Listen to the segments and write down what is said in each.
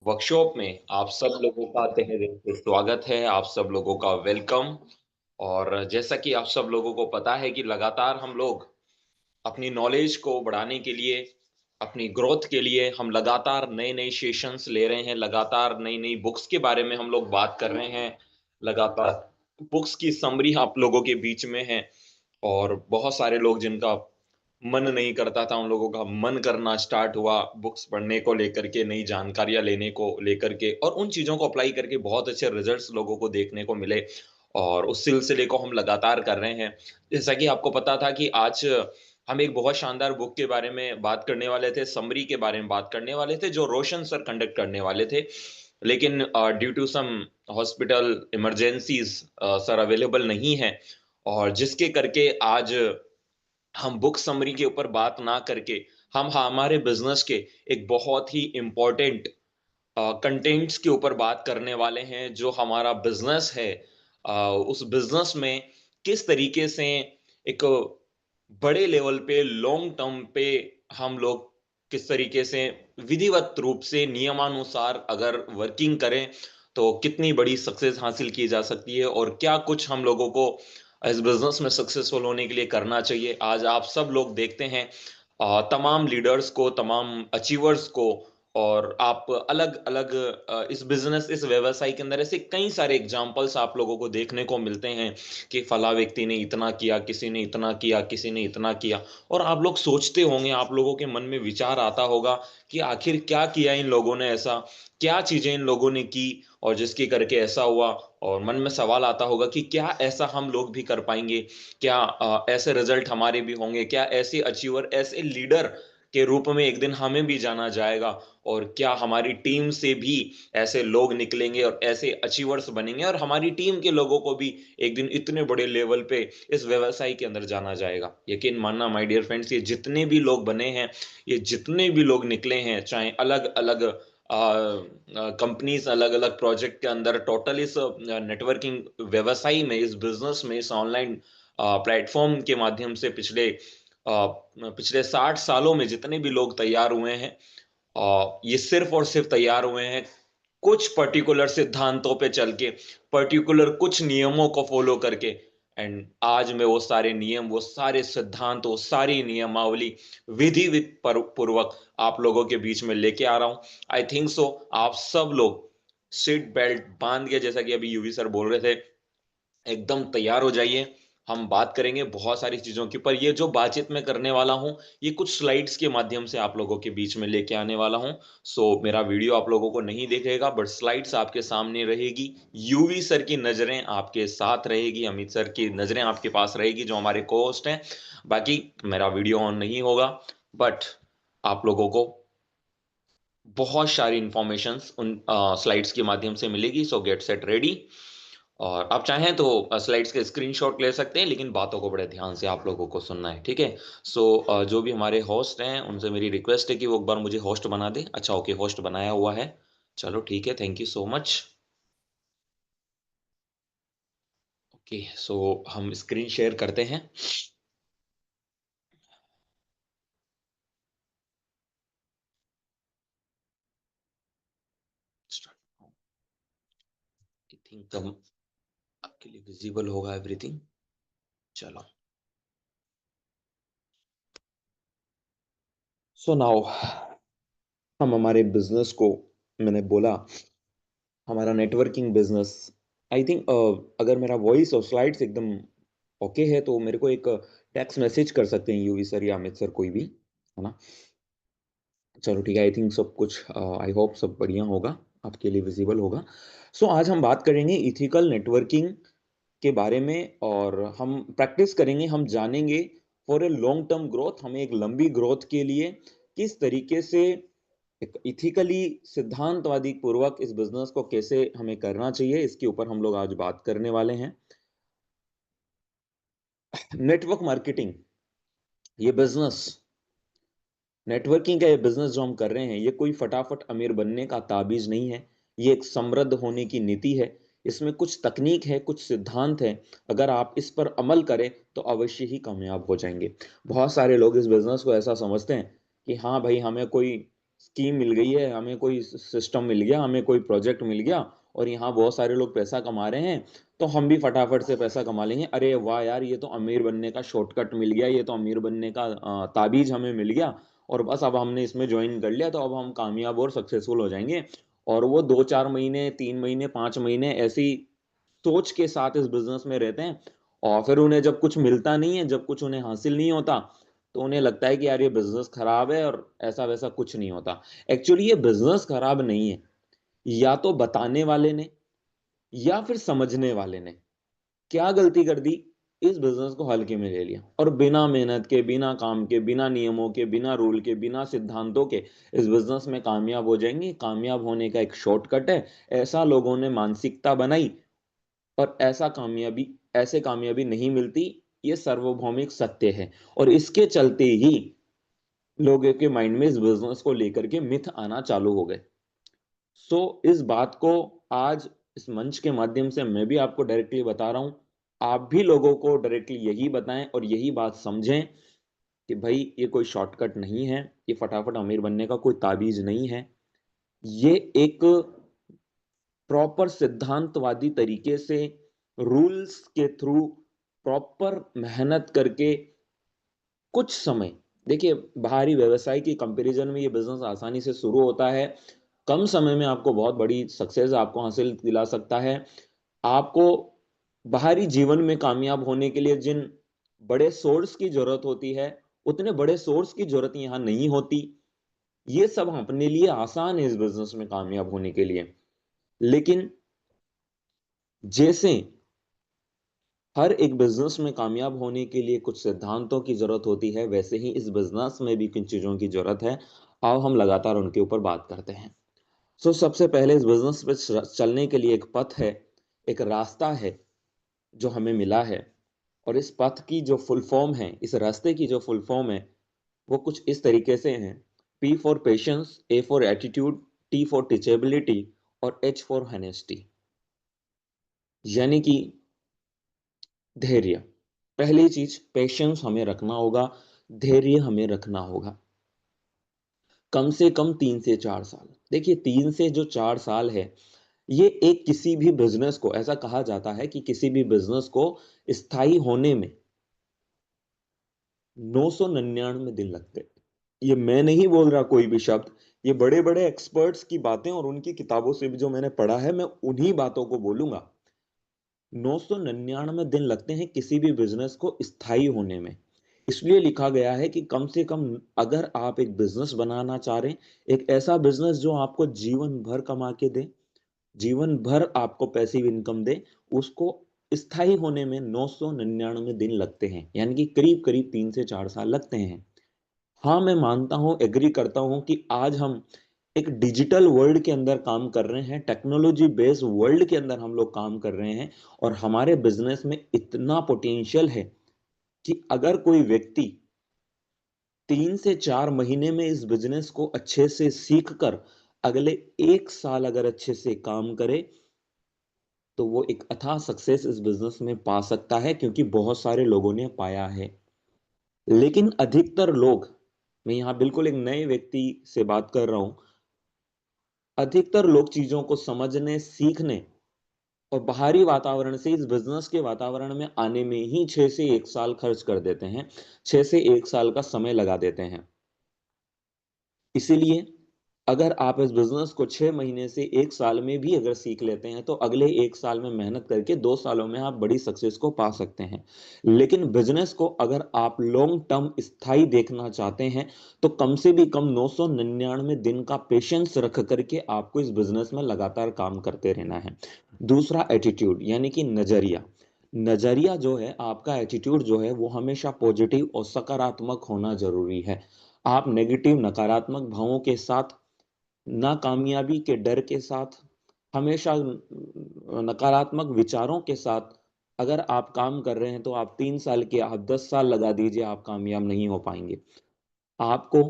Workshop में आप सब लोगों का तहे दिल से स्वागत है। आप सब लोगों का वेलकम। और जैसा कि आप सब लोगों को पता है कि लगातार हम लोग अपनी नॉलेज को बढ़ाने के लिए, अपनी ग्रोथ के लिए हम लगातार नए नए सेशंस ले रहे हैं। लगातार नई नई बुक्स के बारे में हम लोग बात कर रहे हैं। लगातार बुक्स की समरी आप लोगों के बीच में है। और बहुत सारे लोग जिनका मन नहीं करता था, उन लोगों का मन करना स्टार्ट हुआ बुक्स पढ़ने को लेकर के, नई जानकारियां लेने को लेकर के, और उन चीजों को अप्लाई करके बहुत अच्छे रिजल्ट्स लोगों को देखने को मिले। और उस सिलसिले को हम लगातार कर रहे हैं। जैसा कि आपको पता था कि आज हम एक बहुत शानदार बुक के बारे में बात करने वाले थे, समरी के बारे में बात करने वाले थे, जो रोशन सर कंडक्ट करने वाले थे। लेकिन due to some hospital emergencies sir available नहीं है। और जिसके करके आज हम बुक समरी के ऊपर बात ना करके हम हमारे बिजनेस के एक बहुत ही इम्पोर्टेंट कंटेंट्स के ऊपर बात करने वाले हैं। जो हमारा बिजनेस है, उस बिजनेस में किस तरीके से एक बड़े लेवल पे, लॉन्ग टर्म पे हम लोग किस तरीके से विधिवत रूप से नियमानुसार अगर वर्किंग करें तो कितनी बड़ी सक्सेस हासिल की जा सकती है, और क्या कुछ हम लोगों को इस बिजनेस में सक्सेसफुल होने के लिए करना चाहिए। आज आप सब लोग देखते हैं तमाम लीडर्स को, तमाम अचीवर्स को, और आप अलग अलग इस बिजनेस, इस व्यवसाय के अंदर ऐसे कई सारे एग्जांपल्स आप लोगों को देखने को मिलते हैं कि फला व्यक्ति ने इतना किया, किसी ने इतना किया, किसी ने इतना किया। और आप लोग सोचते होंगे, आप लोगों के मन में विचार आता होगा कि आखिर क्या किया इन लोगों ने ऐसा, क्या चीजें इन लोगों ने की और जिसके करके ऐसा हुआ। और मन में सवाल आता होगा कि क्या ऐसा हम लोग भी कर पाएंगे, क्या ऐसे रिजल्ट हमारे भी होंगे, क्या ऐसे अचीवर, ऐसे लीडर के रूप में एक दिन हमें भी जाना जाएगा, और क्या हमारी टीम से भी ऐसे लोग निकलेंगे और ऐसे अचीवर्स बनेंगे, और हमारी टीम के लोगों को भी एक दिन इतने बड़े लेवल पे इस व्यवसाय के अंदर जाना जाएगा। यकीन मानना माय डियर फ्रेंड्स, ये जितने भी लोग बने हैं, ये जितने भी लोग निकले हैं, चाहे अलग अलग कंपनीज, अलग अलग प्रोजेक्ट के अंदर, टोटल इस नेटवर्किंग व्यवसाय में, इस बिजनेस में, इस ऑनलाइन प्लेटफॉर्म के माध्यम से पिछले 60 सालों में जितने भी लोग तैयार हुए हैं, ये सिर्फ और सिर्फ तैयार हुए हैं कुछ पर्टिकुलर सिद्धांतों पे चल के, पर्टिकुलर कुछ नियमों को फॉलो करके। एंड आज मैं वो सारे नियम, वो सारे सिद्धांत, वो सारी नियमावली विधि पूर्वक आप लोगों के बीच में लेके आ रहा हूं। आई थिंक सो आप सब लोग सीट बेल्ट बांध के, जैसा कि अभी यूवी सर बोल रहे थे, एकदम तैयार हो जाइए। हम बात करेंगे बहुत सारी चीजों की, पर ये जो बातचीत मैं करने वाला हूं, ये कुछ स्लाइड्स के माध्यम से आप लोगों के बीच में लेके आने वाला हूं। सो मेरा वीडियो आप लोगों को नहीं दिखेगा, बट स्लाइड्स आपके सामने रहेगी। यूवी सर की नजरें आपके साथ रहेगी, अमित सर की नजरें आपके पास रहेगी, जो हमारे को होस्ट हैं। बाकी मेरा वीडियो ऑन नहीं होगा, बट आप लोगों को बहुत सारी इंफॉर्मेशंस उन स्लाइड्स के माध्यम से मिलेगी। सो गेट सेट रेडी। और आप चाहें तो स्लाइड्स के स्क्रीनशॉट ले सकते हैं, लेकिन बातों को बड़े ध्यान से आप लोगों को सुनना है, ठीक है। सो जो भी हमारे होस्ट हैं, उनसे मेरी रिक्वेस्ट है कि वो एक बार मुझे होस्ट बना दे। अच्छा, ओके, होस्ट बनाया हुआ है। चलो ठीक है, thank you so much. Okay, so हम स्क्रीन शेयर करते हैं। आई थिंक आपके लिए विजिबल होगा एवरीथिंग। चलो, सो नाउ हम हमारे बिजनेस को, मैंने बोला हमारा नेटवर्किंग बिजनेस, आई थिंक अगर मेरा वॉइस और स्लाइड्स एकदम ओके है तो मेरे को एक टेक्स्ट मैसेज कर सकते हैं यूवी सर या अमित सर, कोई भी, है ना। चलो ठीक है, आई थिंक सब कुछ, आई होप सब बढ़िया होगा, आपके लिए विजिबल होगा। सो आज हम बात करेंगे इथिकल नेटवर्किंग के बारे में, और हम प्रैक्टिस करेंगे, हम जानेंगे for a long term growth, हमें एक लंबी ग्रोथ के लिए किस तरीके से एक इथिकली, सिद्धांतवादी पूर्वक इस बिजनेस को कैसे हमें करना चाहिए, इसके ऊपर हम लोग आज बात करने वाले हैं। नेटवर्क मार्केटिंग, ये बिजनेस, नेटवर्किंग का ये बिजनेस जो हम कर रहे हैं, ये कोई फटाफट अमीर बनने का ताबीज नहीं है। ये एक समृद्ध होने की नीति है। इसमें कुछ तकनीक है, कुछ सिद्धांत है। अगर आप इस पर अमल करें तो अवश्य ही कामयाब हो जाएंगे। बहुत सारे लोग इस बिजनेस को ऐसा समझते हैं कि हाँ भाई, हमें कोई स्कीम मिल गई है, हमें कोई सिस्टम मिल गया, हमें कोई प्रोजेक्ट मिल गया और यहाँ बहुत सारे लोग पैसा कमा रहे हैं, तो हम भी फटाफट से पैसा कमा लेंगे। अरे वाह यार, ये तो अमीर बनने का शॉर्टकट मिल गया, ये तो अमीर बनने का ताबीज हमें मिल गया, और बस अब हमने इसमें ज्वाइन कर लिया तो अब हम कामयाब और सक्सेसफुल हो जाएंगे। और वो 2-4 महीने, 3 महीने, 5 महीने ऐसी सोच के साथ इस बिजनेस में रहते हैं, और फिर उन्हें जब कुछ मिलता नहीं है, जब कुछ उन्हें हासिल नहीं होता, तो उन्हें लगता है कि यार ये बिजनेस खराब है, और ऐसा वैसा कुछ नहीं होता। एक्चुअली ये बिजनेस खराब नहीं है, या तो बताने वाले ने या फिर समझने वाले ने क्या गलती कर दी, इस बिजनेस को हल्के में ले लिया और बिना मेहनत के, बिना काम के, बिना नियमों के, बिना रूल के, बिना सिद्धांतों के इस बिजनेस में कामयाब हो जाएंगे। कामयाब होने का एक शॉर्टकट है, ऐसा लोगों ने मानसिकता बनाई, और ऐसे कामयाबी नहीं मिलती, ये सार्वभौमिक सत्य है। और इसके चलते ही लोगों के माइंड में इस बिजनेस को लेकर के मिथ आना चालू हो गए। सो इस बात को आज इस मंच के माध्यम से मैं भी आपको डायरेक्टली बता रहा हूं, आप भी लोगों को डायरेक्टली यही बताएं और यही बात समझें कि भाई ये कोई शॉर्टकट नहीं है, ये फटाफट अमीर बनने का कोई ताबीज नहीं है, ये एक प्रॉपर सिद्धांतवादी तरीके से, रूल्स के थ्रू, प्रॉपर मेहनत करके, कुछ समय, देखिए बाहरी व्यवसाय की कंपैरिजन में ये बिजनेस आसानी से शुरू होता है, कम समय में आपको बहुत बड़ी सक्सेस आपको हासिल दिला सकता है। आपको बाहरी जीवन में कामयाब होने के लिए जिन बड़े सोर्स की जरूरत होती है, उतने बड़े सोर्स की जरूरत यहां नहीं होती। ये सब अपने लिए आसान है इस बिजनेस में कामयाब होने के लिए। लेकिन जैसे हर एक बिजनेस में कामयाब होने के लिए कुछ सिद्धांतों की जरूरत होती है, वैसे ही इस बिजनेस में भी किन चीजों की जरूरत है। आओ हम लगातार उनके ऊपर बात करते हैं। सबसे पहले इस बिजनेस पे चलने के लिए एक पथ है, एक रास्ता है जो हमें मिला है। और इस पथ की जो फुल फॉर्म है, इस रास्ते की जो फुल फॉर्म है, वो कुछ इस तरीके से है: P for patience, A for attitude, T for teachability, और H फॉर हनेस्टी। यानी कि धैर्य। पहली चीज, पेशेंस हमें रखना होगा, धैर्य हमें रखना होगा। कम से कम 3 से 4 साल, देखिए 3 से जो 4 साल है, ये एक किसी भी बिजनेस को, ऐसा कहा जाता है कि किसी भी बिजनेस को स्थायी होने में 999 दिन लगते हैं। ये मैं नहीं बोल रहा कोई भी शब्द, ये बड़े बड़े एक्सपर्ट्स की बातें और उनकी किताबों से भी जो मैंने पढ़ा है, मैं उन्हीं बातों को बोलूंगा। 999 दिन लगते हैं किसी भी बिजनेस को स्थायी होने में। इसलिए लिखा गया है कि कम से कम, अगर आप एक बिजनेस बनाना चाह रहे हैं, एक ऐसा बिजनेस जो आपको जीवन भर कमा के दे, जीवन भर आपको पैसिव इनकम दे, उसको स्थायी होने में 999 दिन लगते हैं, यानी कि करीब करीब 3 से 4 साल लगते हैं। हाँ, मैं मानता हूँ, एग्री करता हूँ कि आज हम एक डिजिटल वर्ल्ड के अंदर काम कर रहे हैं, टेक्नोलॉजी बेस्ड वर्ल्ड के अंदर हम लोग काम कर रहे हैं, और हमारे बिजनेस में इतना पोटेंशियल है कि अगर कोई व्यक्ति 3 से 4 महीने में इस बिजनेस को अच्छे से सीख कर अगले 1 साल अगर अच्छे से काम करे, तो वो एक अथाह सक्सेस इस बिजनेस में पा सकता है, क्योंकि बहुत सारे लोगों ने पाया है। लेकिन अधिकतर लोग, मैं यहां बिल्कुल एक नए व्यक्ति से बात कर रहा हूं, अधिकतर लोग चीजों को समझने, सीखने और बाहरी वातावरण से इस बिजनेस के वातावरण में आने में ही 6 से 1 साल खर्च कर देते हैं, 6 से 1 साल का समय लगा देते हैं। इसीलिए अगर आप इस बिजनेस को 6 महीने से 1 साल में भी अगर सीख लेते हैं, तो अगले 1 साल में मेहनत करके 2 सालों में आप बड़ी सक्सेस को पा सकते हैं। लेकिन बिजनेस को अगर आप लॉन्ग टर्म स्थायी देखना चाहते हैं, तो कम से भी कम 999 दिन का पेशेंस रख करके आपको इस बिजनेस में लगातार काम करते रहना है। दूसरा, एटीट्यूड, यानी कि नजरिया। नजरिया जो है, आपका एटीट्यूड जो है, वो हमेशा पॉजिटिव और सकारात्मक होना जरूरी है। आप नेगेटिव, नकारात्मक भावों के साथ, नाकामयाबी के डर के साथ, हमेशा नकारात्मक विचारों के साथ अगर आप काम कर रहे हैं, तो आप 3 साल के, आप 10 साल लगा दीजिए, आप कामयाब नहीं हो पाएंगे। आपको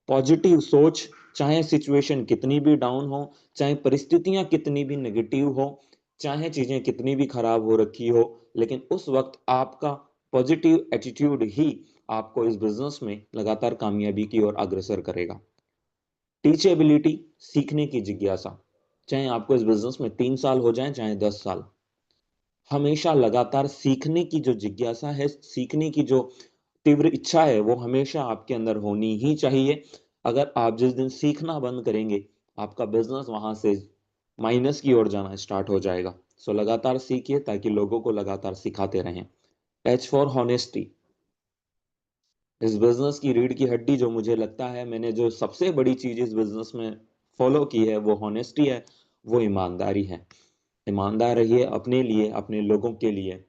पॉजिटिव सोच, चाहे सिचुएशन कितनी भी डाउन हो, चाहे परिस्थितियां कितनी भी नेगेटिव हो, चाहे चीजें कितनी भी खराब हो रखी हो, लेकिन उस वक्त आपका पॉजिटिव एटीट्यूड ही आपको इस बिजनेस में लगातार कामयाबी की ओर अग्रसर करेगा। टीचेबिलिटी, सीखने की जिज्ञासा, चाहे आपको इस बिजनेस में 3 साल हो जाए चाहे 10 साल, हमेशा लगातार सीखने की जो जिज्ञासा है, सीखने की जो तीव्र इच्छा है, वो हमेशा आपके अंदर होनी ही चाहिए। अगर आप जिस दिन सीखना बंद करेंगे, आपका बिजनेस वहां से माइनस की ओर जाना स्टार्ट हो जाएगा। सो लगातार सीखिए ताकि लोगों को लगातार सिखाते रहें। एच फॉर हॉनेस्टी, इस बिजनेस की रीढ़ की हड्डी जो मुझे लगता है, मैंने जो सबसे बड़ी चीज इस बिजनेस में फॉलो की है वो हॉनेस्टी है, वो ईमानदारी है। ईमानदार रहिए अपने लिए, अपने लोगों के लिए,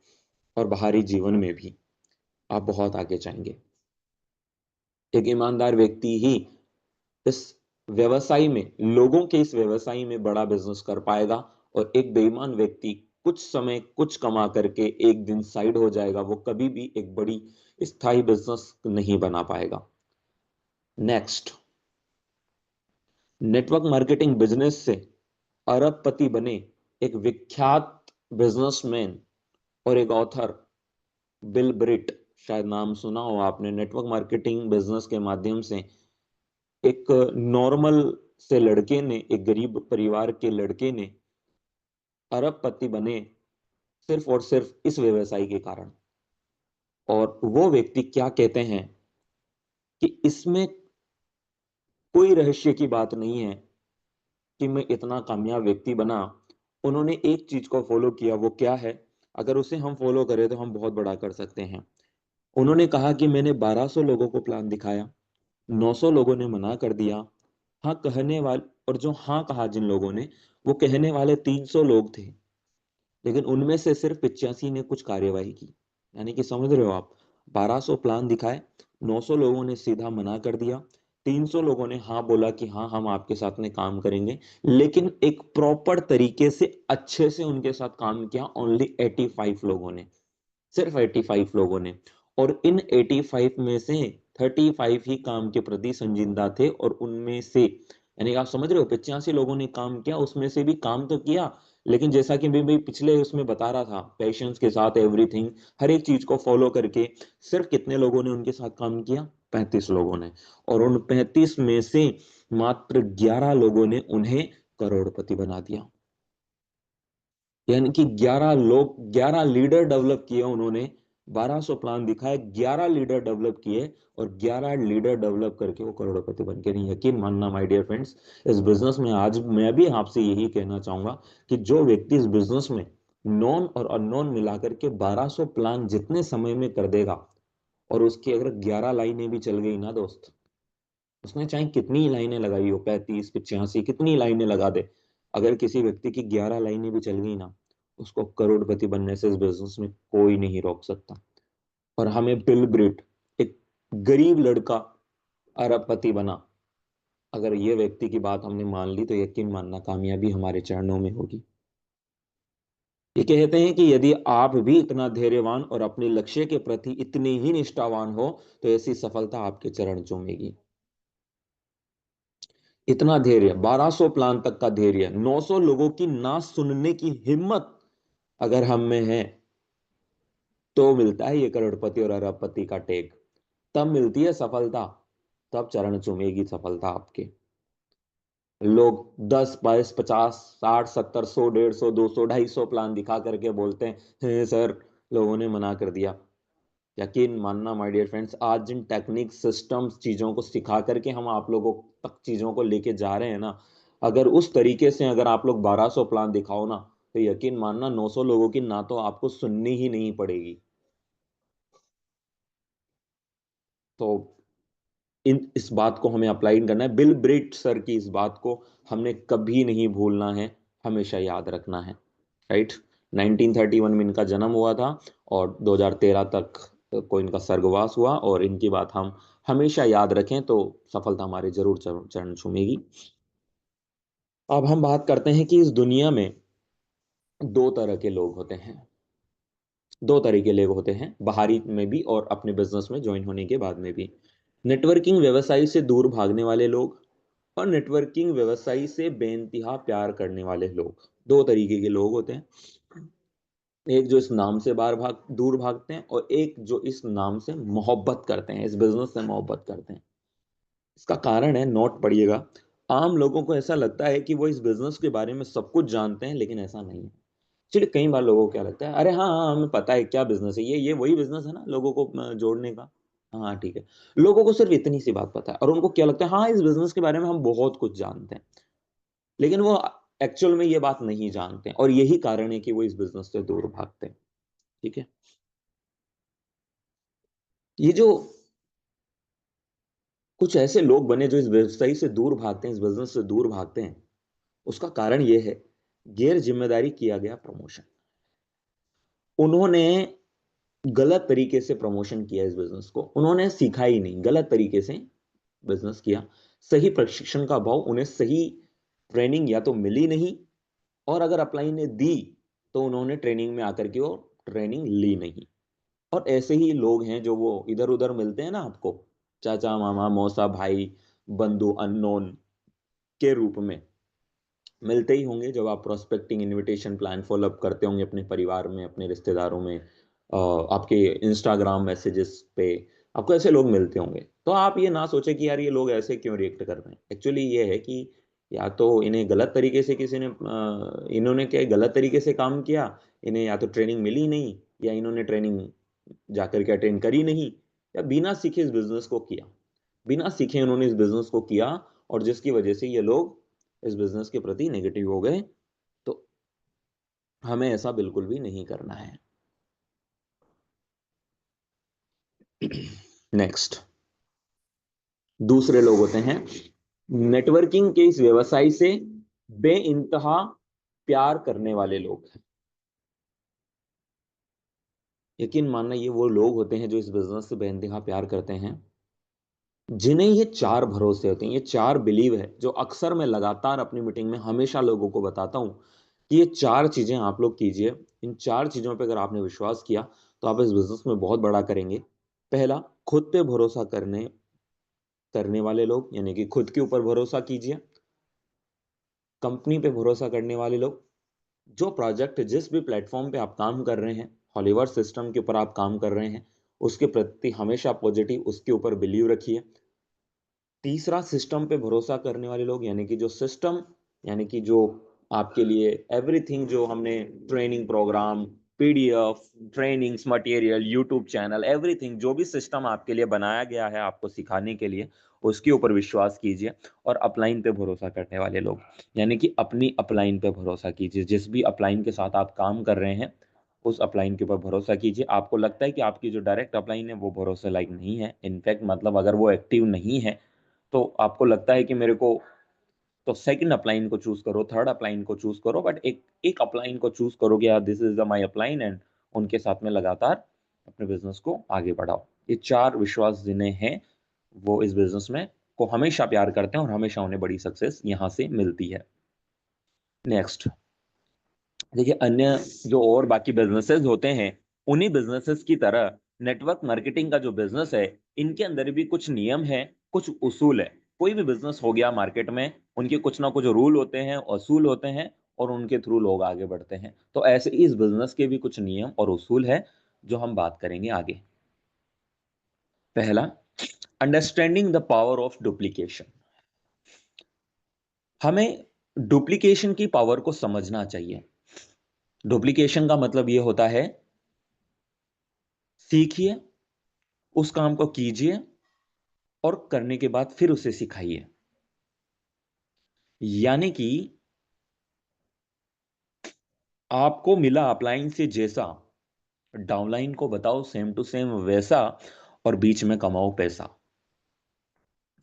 और बाहरी जीवन में भी आप बहुत आगे जाएंगे। एक ईमानदार व्यक्ति ही इस व्यवसाय में, लोगों के इस व्यवसाय में बड़ा बिजनेस कर पाएगा। और एक बेईमान व्यक्ति कुछ समय कुछ कमा करके एक दिन साइड हो जाएगा, वो कभी भी एक बड़ी स्थायी बिजनेस नहीं बना पाएगा। नेक्स्ट, नेटवर्क मार्केटिंग बिजनेस से अरबपति बने एक विख्यात बिजनेसमैन और एक ऑथर, बिल ब्रिट। शायद नाम सुना हो आपने। नेटवर्क मार्केटिंग बिजनेस के माध्यम से एक नॉर्मल से लड़के ने, एक गरीब परिवार के लड़के ने अरबपति बने, सिर्फ और सिर्फ इस व्यवसाय के कारण। और वो व्यक्ति क्या कहते हैं कि इसमें कोई रहस्य की बात नहीं है कि मैं इतना कामयाब व्यक्ति बना। उन्होंने एक चीज को फॉलो किया, वो क्या है, अगर उसे हम फॉलो करें तो हम बहुत बड़ा कर सकते हैं। उन्होंने कहा कि मैंने 1200 लोगों को प्लान दिखाया, 900 लोगों ने मना कर दिया। हाँ कहने वाले, और जो हाँ कहा जिन लोगों ने, वो कहने वाले 300 लोग थे, लेकिन उनमें से सिर्फ 85 ने कुछ कार्यवाही की। यानी कि समझ रहे हो आप, 1200 प्लान दिखाए, 900 लोगों ने सीधा मना कर दिया, 300 लोगों ने हाँ बोला कि हाँ हम आपके साथ में काम करेंगे। लेकिन एक प्रॉपर तरीके से अच्छे से उनके साथ काम किया ओनली 85 लोगों ने, सिर्फ 85 लोगों ने। और इन 85 में से 35 ही काम के प्रति संजीदा थे। और उनमें से, यानी कि आप समझ रहे हो, 85 लोगों ने काम किया, उसमें से भी काम तो किया, लेकिन जैसा कि मैं भी पिछले उसमें बता रहा था, पेशेंस के साथ एवरीथिंग, हर एक चीज को फॉलो करके, सिर्फ कितने लोगों ने उनके साथ काम किया, 35 लोगों ने। और उन 35 में से मात्र 11 लोगों ने उन्हें करोड़पति बना दिया। यानी कि 11 लोग, 11 लीडर डेवलप किए उन्होंने। 1200 प्लान दिखाए, 11 लीडर डेवलप किए, और 11 लीडर डेवलप करके वो करोड़पति बन के नहीं। यकीन मानना माय डियर फ्रेंड्स, इस बिजनेस में आज मैं भी आपसे यही कहना चाहूंगा कि जो व्यक्ति इस बिजनेस में नॉन और अननोन मिलाकर के 1200 प्लान जितने समय में कर देगा, और उसकी अगर 11 लाइनें भी चल गई ना दोस्त, उसने चाहे कितनी लाइनें लगाई हो, 35 85 कितनी लाइनें लगा दे, अगर किसी व्यक्ति की 11 लाइनें भी चल गई ना, उसको करोड़पति बनने से इस बिजनेस में कोई नहीं रोक सकता। और हमें बिल ग्रेट, एक गरीब लड़का अरबपति बना, अगर ये व्यक्ति की बात हमने मान ली तो यकीन मानना कामयाबी हमारे चरणों में होगी। ये कहते हैं कि यदि आप भी इतना धैर्यवान और अपने लक्ष्य के प्रति इतने ही निष्ठावान हो, तो ऐसी सफलता आपके चरण चूमेगी। इतना धैर्य, 1200 प्लान तक का धैर्य, 900 लोगों की ना सुनने की हिम्मत अगर हम में है, तो मिलता है ये करोड़पति और अरबपति का टेक। तब मिलती है सफलता, तब चरण चूमेगी सफलता आपके। लोग 10 22 50 60 70 100 150 200 250 प्लान दिखा करके बोलते हैं, "हे सर, लोगों ने मना कर दिया।" यकीन मानना माय डियर फ्रेंड्स, आज जिन टेक्निक सिस्टम्स चीजों को सिखा करके हम आप लोगों तक चीजों को लेके जा रहे हैं ना, अगर उस तरीके से अगर आप लोग 1200 प्लान दिखाओ ना, तो यकीन मानना 900 लोगों की ना तो आपको सुननी ही नहीं पड़ेगी। तो इन इस बात को हमें अप्लाई करना है। बिल ब्रेट सर की इस बात को हमने कभी नहीं भूलना है, हमेशा याद रखना है। राइट, 1931 में इनका जन्म हुआ था, और 2013 तक को इनका स्वर्गवास हुआ। और इनकी बात हम हमेशा याद रखें तो सफलता हमारे जरूर चरण छूमेगी। अब हम बात करते हैं कि इस दुनिया में दो तरह के लोग होते हैं। दो तरह के लोग होते हैं, बाहरी में भी और अपने बिजनेस में ज्वाइन होने के बाद में भी। नेटवर्किंग व्यवसाय से दूर भागने वाले लोग, और नेटवर्किंग व्यवसाय से बेइंतहा प्यार करने वाले लोग। दो तरीके के लोग होते हैं। एक जो इस नाम से बाहर दूर भागते हैं, और एक जो इस नाम से मोहब्बत करते हैं, इस बिजनेस से मोहब्बत करते हैं। इसका कारण है, नोट पढ़िएगा, आम लोगों को ऐसा लगता है कि वो इस बिजनेस के बारे में सब कुछ जानते हैं, लेकिन ऐसा नहीं है। चलिए, कई बार लोगों को क्या लगता है, अरे हाँ हाँ हमें पता है क्या बिजनेस है, ये वही बिजनेस है ना लोगों को जोड़ने का। हाँ ठीक है। लोगों को सिर्फ इतनी सी बात पता है और उनको क्या लगता है, हाँ इस बिजनेस के बारे में हम बहुत कुछ जानते हैं, लेकिन वो एक्चुअल में ये बात नहीं जानते हैं, और यही कारण है कि वो इस बिजनेस से दूर भागते हैं। ठीक है। ये जो कुछ ऐसे लोग बने जो इस व्यवसाय से दूर भागते हैं, इस बिजनेस से दूर भागते हैं, उसका कारण ये है गैर जिम्मेदारी किया गया प्रमोशन। उन्होंने गलत तरीके से प्रमोशन किया इस बिजनेस को, उन्होंने सीखा ही नहीं, गलत तरीके से बिजनेस किया। सही प्रशिक्षण का अभाव, उन्हें सही ट्रेनिंग या तो मिली नहीं, और अगर अप्लाई ने दी तो उन्होंने ट्रेनिंग में आकर के वो ट्रेनिंग ली नहीं। और ऐसे ही लोग हैं जो वो इधर उधर मिलते हैं ना आपको, चाचा मामा मौसा भाई बंधु अननोन के रूप में मिलते ही होंगे, जब आप प्रोस्पेक्टिंग इनविटेशन प्लान फॉलोअप करते होंगे अपने परिवार में, अपने रिश्तेदारों में, आपके इंस्टाग्राम मैसेजेस पे आपको ऐसे लोग मिलते होंगे। तो आप ये ना सोचे कि यार ये लोग ऐसे क्यों रिएक्ट कर रहे हैं। एक्चुअली ये है कि या तो इन्हें गलत तरीके से किसी ने इन्होंने क्या गलत तरीके से काम किया, इन्हें या तो ट्रेनिंग मिली नहीं, या इन्होंने ट्रेनिंग जाकर के अटेंड करी नहीं, या बिना सीखे इस बिजनेस को किया, बिना सीखे उन्होंने इस बिजनेस को किया, और जिसकी वजह से ये लोग इस बिजनेस के प्रति नेगेटिव हो गए। तो हमें ऐसा बिल्कुल भी नहीं करना है। नेक्स्ट, दूसरे लोग होते हैं नेटवर्किंग के इस व्यवसाय से बेइंतहा प्यार करने वाले लोग। यकीन मानना, ये वो लोग होते हैं जो इस बिजनेस से बेइंतहा प्यार करते हैं, जिन्हें ये चार भरोसे होते हैं, ये चार बिलीव है, जो अक्सर मैं लगातार अपनी मीटिंग में हमेशा लोगों को बताता हूं कि ये चार चीजें आप लोग कीजिए। इन चार चीजों पे अगर आपने विश्वास किया तो आप इस बिजनेस में बहुत बड़ा करेंगे। पहला, खुद पे भरोसा करने करने वाले लोग, यानी कि खुद के ऊपर भरोसा कीजिए। कंपनी पे भरोसा करने वाले लोग, जो प्रोजेक्ट जिस भी प्लेटफॉर्म पे आप काम कर रहे हैं, हॉलीवर्ड सिस्टम के ऊपर आप काम कर रहे हैं, उसके प्रति हमेशा पॉजिटिव, उसके ऊपर बिलीव रखिए। तीसरा, सिस्टम पे भरोसा करने वाले लोग, यानी कि जो सिस्टम, यानी कि जो आपके लिए एवरीथिंग, जो हमने training programme, PDF, trainings material, YouTube channel, everything जो भी सिस्टम आपके लिए बनाया गया है आपको सिखाने के लिए, उसके ऊपर विश्वास कीजिए। और अपलाइन पे भरोसा करने वाले लोग, यानी कि अपनी अपलाइन पे भरोसा कीजिए। जिस भी अपलाइन के साथ आप काम कर रहे हैं, उस अपलाइन के ऊपर भरोसा कीजिए। आपको लगता है कि आपकी जो डायरेक्ट अपलाइन है वो भरोसे लायक नहीं है, इनफैक्ट मतलब अगर वो एक्टिव नहीं है, तो आपको लगता है कि मेरे को, तो सेकंड अपलाइन को चूज करो, थर्ड अपलाइन को चूज करो, बट एक एक अपलाइन को चूज करोगे, यार this is the my upline, and उनके साथ में लगातार अपने बिजनेस को आगे बढ़ाओ। ये चार विश्वास जिन्हें हैं, वो इस बिजनेस में को हमेशा प्यार करते हैं, और हमेशा उन्हें बड़ी सक्सेस यहां से मिलती है। नेक्स्ट, देखिए, अन्य जो और बाकी बिजनेसेस होते हैं, उन्हीं बिजनेसेस की तरह नेटवर्क मार्केटिंग का जो बिजनेस है, इनके अंदर भी कुछ नियम है, कुछ उसूल है। कोई भी बिजनेस हो गया मार्केट में, उनके कुछ ना कुछ रूल होते हैं, उसूल होते हैं, और उनके थ्रू लोग आगे बढ़ते हैं। तो ऐसे ही इस बिजनेस के भी कुछ नियम और उसूल है, जो हम बात करेंगे आगे। पहला, understanding the power of duplication. हमें डुप्लीकेशन की पावर को समझना चाहिए। डुप्लीकेशन का मतलब यह होता है, सीखिए, उस काम को कीजिए, और करने के बाद फिर उसे सिखाइए। यानी कि आपको मिला अपलाइन से जैसा, डाउनलाइन को बताओ सेम टू सेम वैसा, और बीच में कमाओ पैसा।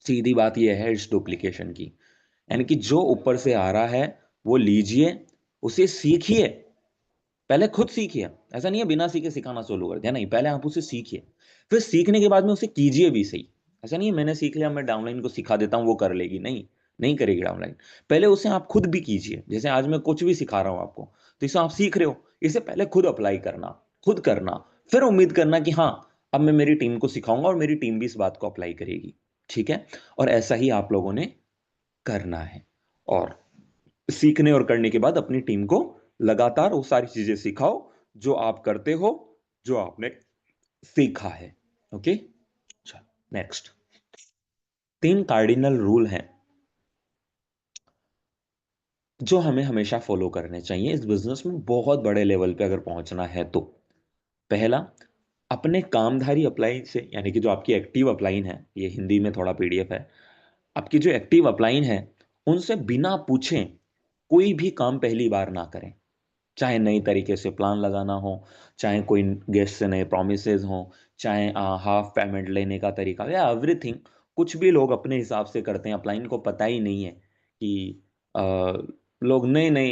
सीधी बात यह है इस डुप्लीकेशन की। यानी कि जो ऊपर से आ रहा है वो लीजिए, उसे सीखिए, पहले खुद सीखिए। ऐसा नहीं है बिना सीखे सिखाना चालू कर दिया, नहीं, पहले आप उसे सीखिए, फिर सीखने के बाद में उसे कीजिए भी सही। ऐसा नहीं है मैंने सीख लिया, मैं डाउनलाइन को सिखा देता हूं वो कर लेगी, नहीं, नहीं करेगी डाउनलाइन। पहले उसे आप खुद भी कीजिए। जैसे आज मैं कुछ भी सिखा रहा हूं आपको, तो इसे आप सीख रहे हो, इसे पहले खुद अप्लाई करना, खुद करना, फिर उम्मीद करना कि हाँ, अब मैं मेरी टीम को सिखाऊंगा और मेरी टीम भी इस बात को अप्लाई करेगी। ठीक है। और ऐसा ही आप लोगों ने करना है, और सीखने और करने के बाद अपनी टीम को लगातार वो सारी चीजें सिखाओ जो आप करते हो, जो आपने सीखा है। ओके, चलो नेक्स्ट। तीन कार्डिनल रूल हैं जो हमें हमेशा फॉलो करने चाहिए इस बिजनेस में बहुत बड़े लेवल पे अगर पहुंचना है तो। पहला, अपने कामधारी अपलाइन से, यानी कि जो आपकी एक्टिव अपलाइन है, ये हिंदी में थोड़ा पीडीएफ है, आपकी जो एक्टिव अपलाइन है उनसे बिना पूछे कोई भी काम पहली बार ना करें। चाहे नई तरीके से प्लान लगाना हो, चाहे कोई गेस्ट से नए प्रोमिसेस हो, चाहे हाफ पेमेंट लेने का तरीका या एवरीथिंग, कुछ भी लोग अपने हिसाब से करते हैं। अपलाइन को पता ही नहीं है कि अ, लोग नए नए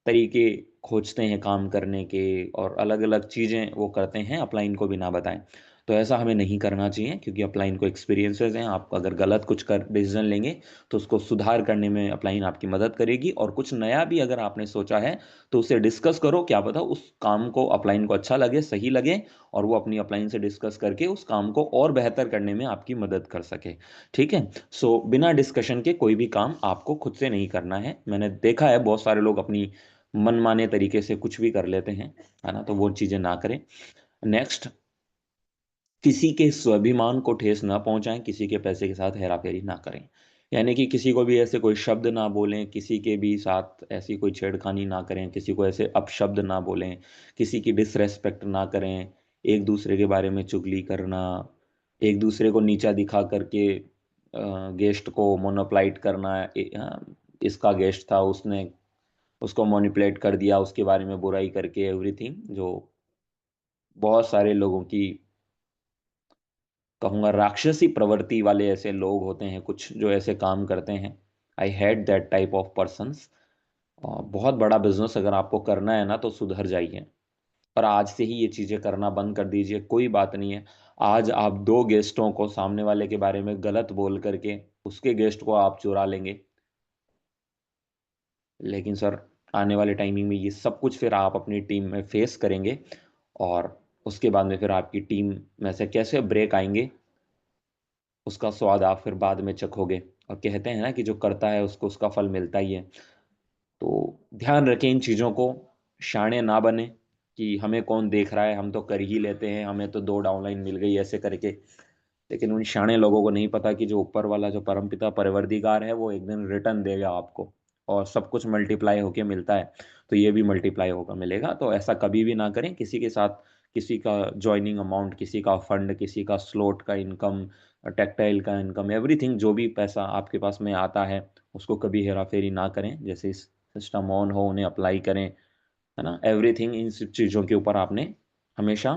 तरीके खोजते हैं काम करने के, और अलग अलग चीज़ें वो करते हैं अपलाइन को बिना बताएं। तो ऐसा हमें नहीं करना चाहिए, क्योंकि अपलाइन को एक्सपीरियंसेस हैं। आप अगर गलत कुछ कर डिसीजन लेंगे तो उसको सुधार करने में अपलाइन आपकी मदद करेगी, और कुछ नया भी अगर आपने सोचा है तो उसे डिस्कस करो, क्या पता उस काम को अपलाइन को अच्छा लगे, सही लगे, और वो अपनी अपलाइन से डिस्कस करके उस काम को और बेहतर करने में आपकी मदद कर सके। ठीक है। सो बिना डिस्कशन के कोई भी काम आपको खुद से नहीं करना है। मैंने देखा है बहुत सारे लोग अपनी मनमाने तरीके से कुछ भी कर लेते हैं, है ना, तो वो चीजें ना करें। नेक्स्ट, किसी के स्वाभिमान को ठेस ना पहुंचाएं, किसी के पैसे के साथ हेराफेरी ना करें। यानी कि किसी को भी ऐसे कोई शब्द ना बोलें, किसी के भी साथ ऐसी कोई छेड़खानी ना करें, किसी को ऐसे अपशब्द ना बोलें, किसी की डिसरेस्पेक्ट ना करें। एक दूसरे के बारे में चुगली करना, एक दूसरे को नीचा दिखा करके गेस्ट को मोनोप्लाइट करना, इसका गेस्ट था, उसने उसको मैनिपुलेट कर दिया उसके बारे में बुराई करके, एवरीथिंग, जो बहुत सारे लोगों की, कहूंगा, राक्षसी प्रवृत्ति वाले ऐसे लोग होते हैं कुछ जो ऐसे काम करते हैं। I hate that type of persons. बहुत बड़ा बिजनेस अगर आपको करना है ना तो सुधर जाइए, और आज से ही ये चीजें करना बंद कर दीजिए। कोई बात नहीं है, आज आप दो गेस्टों को सामने वाले के बारे में गलत बोल करके उसके गेस्ट को आप चुरा लेंगे, लेकिन सर आने वाले टाइमिंग में ये सब कुछ फिर आप अपनी टीम में फेस करेंगे, और उसके बाद में फिर आपकी टीम में से कैसे ब्रेक आएंगे उसका स्वाद आप फिर बाद में चखोगे। और कहते हैं ना कि जो करता है उसको उसका फल मिलता ही है। तो ध्यान रखें इन चीज़ों को, शाणे ना बने कि हमें कौन देख रहा है, हम तो कर ही लेते हैं, हमें तो दो डाउनलाइन मिल गई ऐसे करके। लेकिन उन शाणे लोगों को नहीं पता कि जो ऊपर वाला जो परमपिता परवरदिगार है वो एक दिन रिटर्न देगा आपको, और सब कुछ मल्टीप्लाई होके मिलता है, तो ये भी मल्टीप्लाई होकर मिलेगा। तो ऐसा कभी भी ना करें किसी के साथ। किसी का ज्वाइनिंग अमाउंट, किसी का फंड, किसी का स्लॉट का इनकम, टेक्टाइल का इनकम, एवरीथिंग, जो भी पैसा आपके पास में आता है उसको कभी हेरा फेरी ना करें। जैसे सिस्टम ऑन हो उन्हें अप्लाई करें, है ना, एवरीथिंग। इन सब चीज़ों के ऊपर आपने हमेशा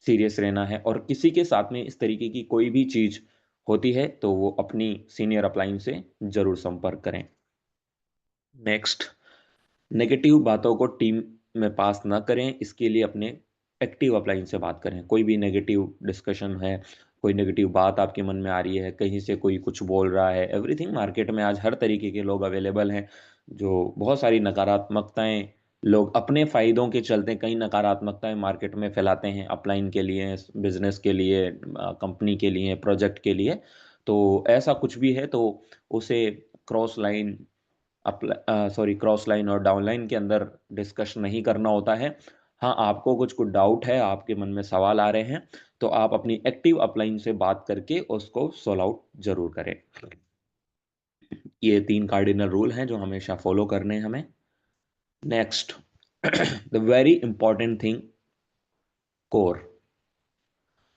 सीरियस रहना है, और किसी के साथ में इस तरीके की कोई भी चीज होती है तो वो अपनी सीनियर अपलाइन से जरूर संपर्क करें। नेक्स्ट, नेगेटिव बातों को टीम में पास ना करें, इसके लिए अपने एक्टिव अपलाइन से बात करें। कोई भी नेगेटिव डिस्कशन है, कोई नेगेटिव बात आपके मन में आ रही है, कहीं से कोई कुछ बोल रहा है, एवरीथिंग, मार्केट में आज हर तरीके के लोग अवेलेबल हैं, जो बहुत सारी नकारात्मकताएं, लोग अपने फायदों के चलते कई नकारात्मकताएं मार्केट में फैलाते हैं, अपलाइन के लिए, बिजनेस के लिए, कंपनी के लिए, प्रोजेक्ट के लिए। तो ऐसा कुछ भी है तो उसे cross line, up sorry, cross line और डाउन लाइन के अंदर डिस्कस नहीं करना होता है। हाँ, आपको कुछ कुछ डाउट है, आपके मन में सवाल आ रहे हैं, तो आप अपनी एक्टिव अपलाइन से बात करके उसको सॉल्व आउट जरूर करें। ये तीन कार्डिनल रूल हैं जो हमेशा फॉलो करने हैं हमें। Next, the very important thing, core.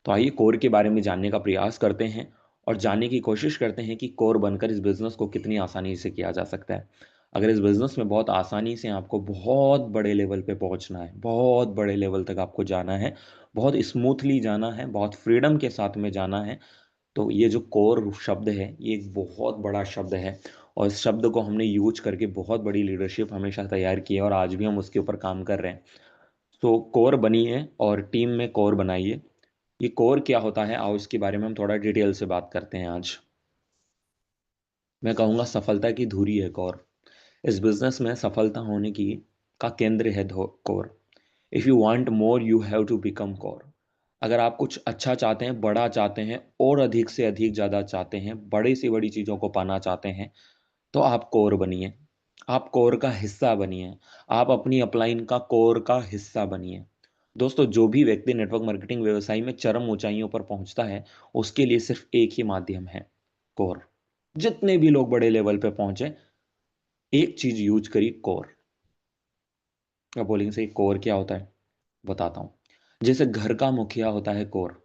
तो आइए कोर के बारे में जानने का प्रयास करते हैं, और जानने की कोशिश करते हैं कि कोर बनकर इस बिज़नेस को कितनी आसानी से किया जा सकता है। अगर इस बिज़नेस में बहुत आसानी से आपको बहुत बड़े लेवल पे पहुंचना है, बहुत बड़े लेवल तक आपको जाना है, बहुत स्मूथली जाना है, बहुत फ्रीडम के साथ में जाना है, तो ये जो कोर शब्द है ये एक बहुत बड़ा शब्द है, और इस शब्द को हमने यूज करके बहुत बड़ी लीडरशिप हमेशा तैयार की है, और आज भी हम उसके ऊपर काम कर रहे हैं। तो कोर बनिए और टीम में कोर बनाइए। ये कोर क्या होता है, आओ इसके बारे में हम थोड़ा डिटेल से बात करते हैं आज। मैं कहूँगा सफलता की धुरी है कोर। इस बिजनेस में सफलता होने की का केंद्र है core. If you want more you have to become core. अगर आप कुछ अच्छा चाहते हैं, बड़ा चाहते हैं, और अधिक से अधिक ज़्यादा चाहते हैं, बड़ी से बड़ी चीज़ों को पाना चाहते हैं, तो आप कोर बनिए। आप कोर का हिस्सा बनिए। आप अपनी अपलाइन का कोर का हिस्सा बनिए। दोस्तों, जो भी व्यक्ति नेटवर्क मार्केटिंग व्यवसाय में चरम ऊंचाइयों पर पहुंचता है उसके लिए सिर्फ एक ही माध्यम है, कोर। जितने भी लोग बड़े लेवल पे पहुंचे, एक चीज यूज करी, कोर। अब बोलेंगे सही, कोर क्या होता है? बताता हूं। जैसे घर का मुखिया होता है कोर,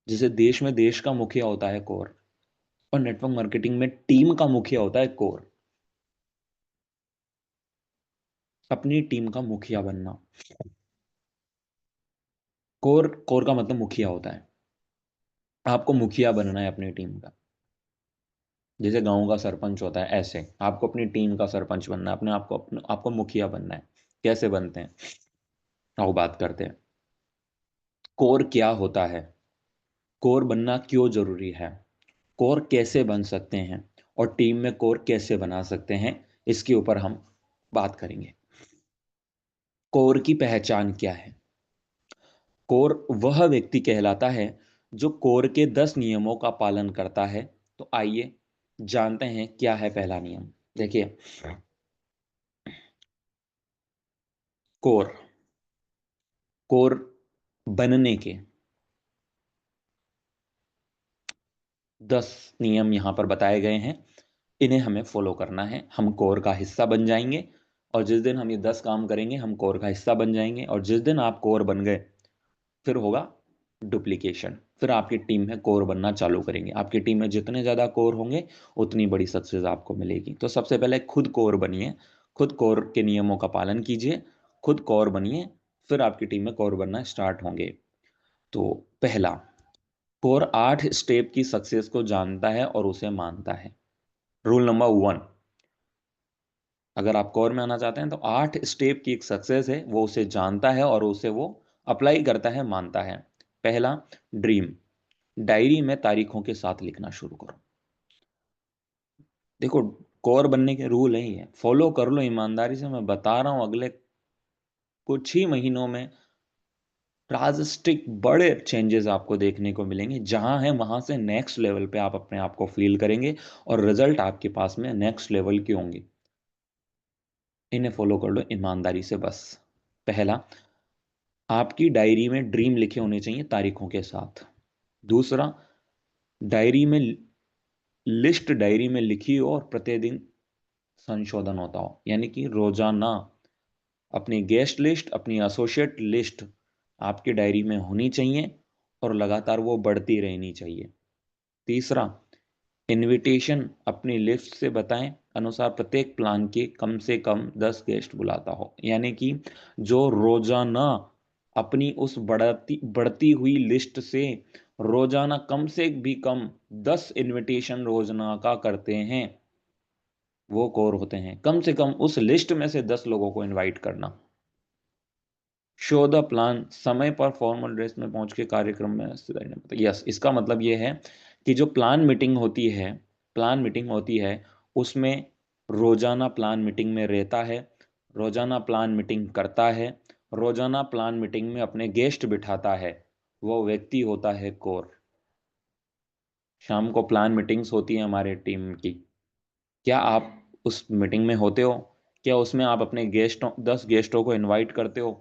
जैसे देश में देश का मुखिया होता है कोर, और नेटवर्क मार्केटिंग में टीम का मुखिया होता है कोर। अपनी टीम का मुखिया बनना। कोर, कोर का मतलब मुखिया होता है। आपको मुखिया बनना है अपनी टीम का। जैसे गांव का सरपंच होता है, ऐसे आपको अपनी टीम का सरपंच बनना है, आपको मुखिया बनना है। कैसे बनते हैं, आओ बात करते हैं। कोर क्या होता है, कोर बनना क्यों जरूरी है, कोर कैसे बन सकते हैं, और टीम में कोर कैसे बना सकते हैं, इसके ऊपर हम बात करेंगे। कोर की पहचान क्या है? कोर वह व्यक्ति कहलाता है जो कोर के 10 नियमों का पालन करता है। तो आइए जानते हैं क्या है पहला नियम। देखिए, कोर, कोर बनने के 10 नियम यहां पर बताए गए हैं। इन्हें हमें फॉलो करना है, हम कोर का हिस्सा बन जाएंगे। और जिस दिन हम ये 10 काम करेंगे, हम कोर का हिस्सा बन जाएंगे। और जिस दिन आप कोर बन गए, फिर होगा डुप्लीकेशन। फिर आपकी टीम में कोर बनना चालू करेंगे। आपकी टीम में जितने ज्यादा कोर होंगे, उतनी बड़ी सक्सेस आपको मिलेगी। तो सबसे पहले खुद कोर बनिए, खुद कोर के नियमों का पालन कीजिए, खुद कोर बनिए, फिर आपकी टीम में कोर बनना स्टार्ट होंगे। तो पहला, कोर 8 स्टेप की सक्सेस को जानता है और उसे मानता है। रूल नंबर 1, अगर आप कोर में आना चाहते हैं तो 8 स्टेप की एक सक्सेस है, वो उसे जानता है और उसे वो अप्लाई करता है, मानता है। पहला, ड्रीम। डायरी में तारीखों के साथ लिखना शुरू करो। देखो, कोर बनने के रूल है, ये फॉलो कर लो ईमानदारी से। मैं बता रहा हूं, अगले कुछ ही महीनों में ड्रास्टिक बड़े चेंजेस आपको देखने को मिलेंगे। जहां है वहां से नेक्स्ट लेवल पे आप अपने आप को फील करेंगे, और रिजल्ट आपके पास में नेक्स्ट लेवल के होंगे। इन्हें फॉलो कर लो ईमानदारी से बस। पहला, आपकी डायरी में ड्रीम लिखे होने चाहिए तारीखों के साथ। दूसरा, डायरी में लिस्ट डायरी में लिखी हो और प्रतिदिन संशोधन होता हो, यानी कि रोजाना अपनी गेस्ट लिस्ट, अपनी एसोसिएट लिस्ट आपकी डायरी में होनी चाहिए, और लगातार वो बढ़ती रहनी चाहिए। तीसरा, इनविटेशन अपनी लिस्ट से बताएं अनुसार प्रत्येक प्लान के कम से कम 10 गेस्ट बुलाता हो, यानी कि जो रोजाना अपनी उस बढ़ती बढ़ती हुई लिस्ट से रोजाना कम से भी कम 10 इनविटेशन रोजाना का करते हैं, वो कोर होते हैं। कम से कम उस लिस्ट में से 10 लोगों को इनवाइट करना। शो द प्लान, समय पर फॉर्मल ड्रेस में पहुंच के कार्यक्रम में यस, इसका मतलब ये है कि जो प्लान मीटिंग होती है, प्लान मीटिंग होती है, उसमें रोजाना प्लान मीटिंग में रहता है, रोजाना प्लान मीटिंग करता है, रोजाना प्लान मीटिंग में अपने गेस्ट बिठाता है, वो व्यक्ति होता है कोर। शाम को प्लान मीटिंग्स होती है हमारे टीम की, क्या आप उस मीटिंग में होते हो? क्या उसमें आप अपने गेस्टों, 10 गेस्टों को इनवाइट करते हो?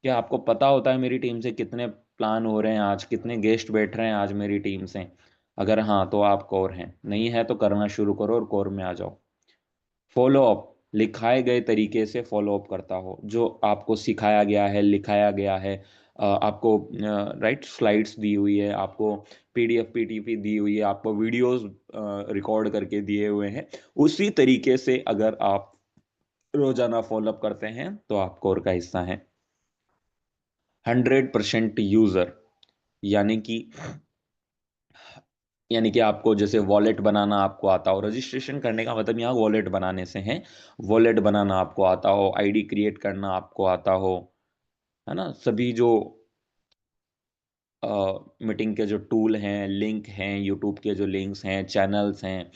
क्या आपको पता होता है मेरी टीम से कितने प्लान हो रहे हैं, आज कितने गेस्ट बैठ रहे हैं आज मेरी टीम से? अगर हाँ, तो आप कोर हैं। नहीं है तो करना शुरू करो और कोर में आ जाओ। फॉलो अप, लिखाए गए तरीके से फॉलो अप करता हो, जो आपको सिखाया गया है, लिखाया गया है। आपको राइट स्लाइड्स दी हुई है, आपको पीडीएफ पीटीपी दी हुई है, आपको वीडियोस रिकॉर्ड करके दिए हुए हैं। उसी तरीके से अगर आप रोजाना फॉलोअप करते हैं तो आप कोर का हिस्सा हैं। 100% यूजर, यानी कि आपको जैसे वॉलेट बनाना आपको आता हो, रजिस्ट्रेशन करने का मतलब यहाँ वॉलेट बनाने से है। वॉलेट बनाना आपको आता हो, आईडी क्रिएट करना आपको आता हो, है ना? सभी जो मीटिंग के जो टूल हैं, लिंक हैं, यूट्यूब के जो लिंक्स हैं, चैनल्स हैं,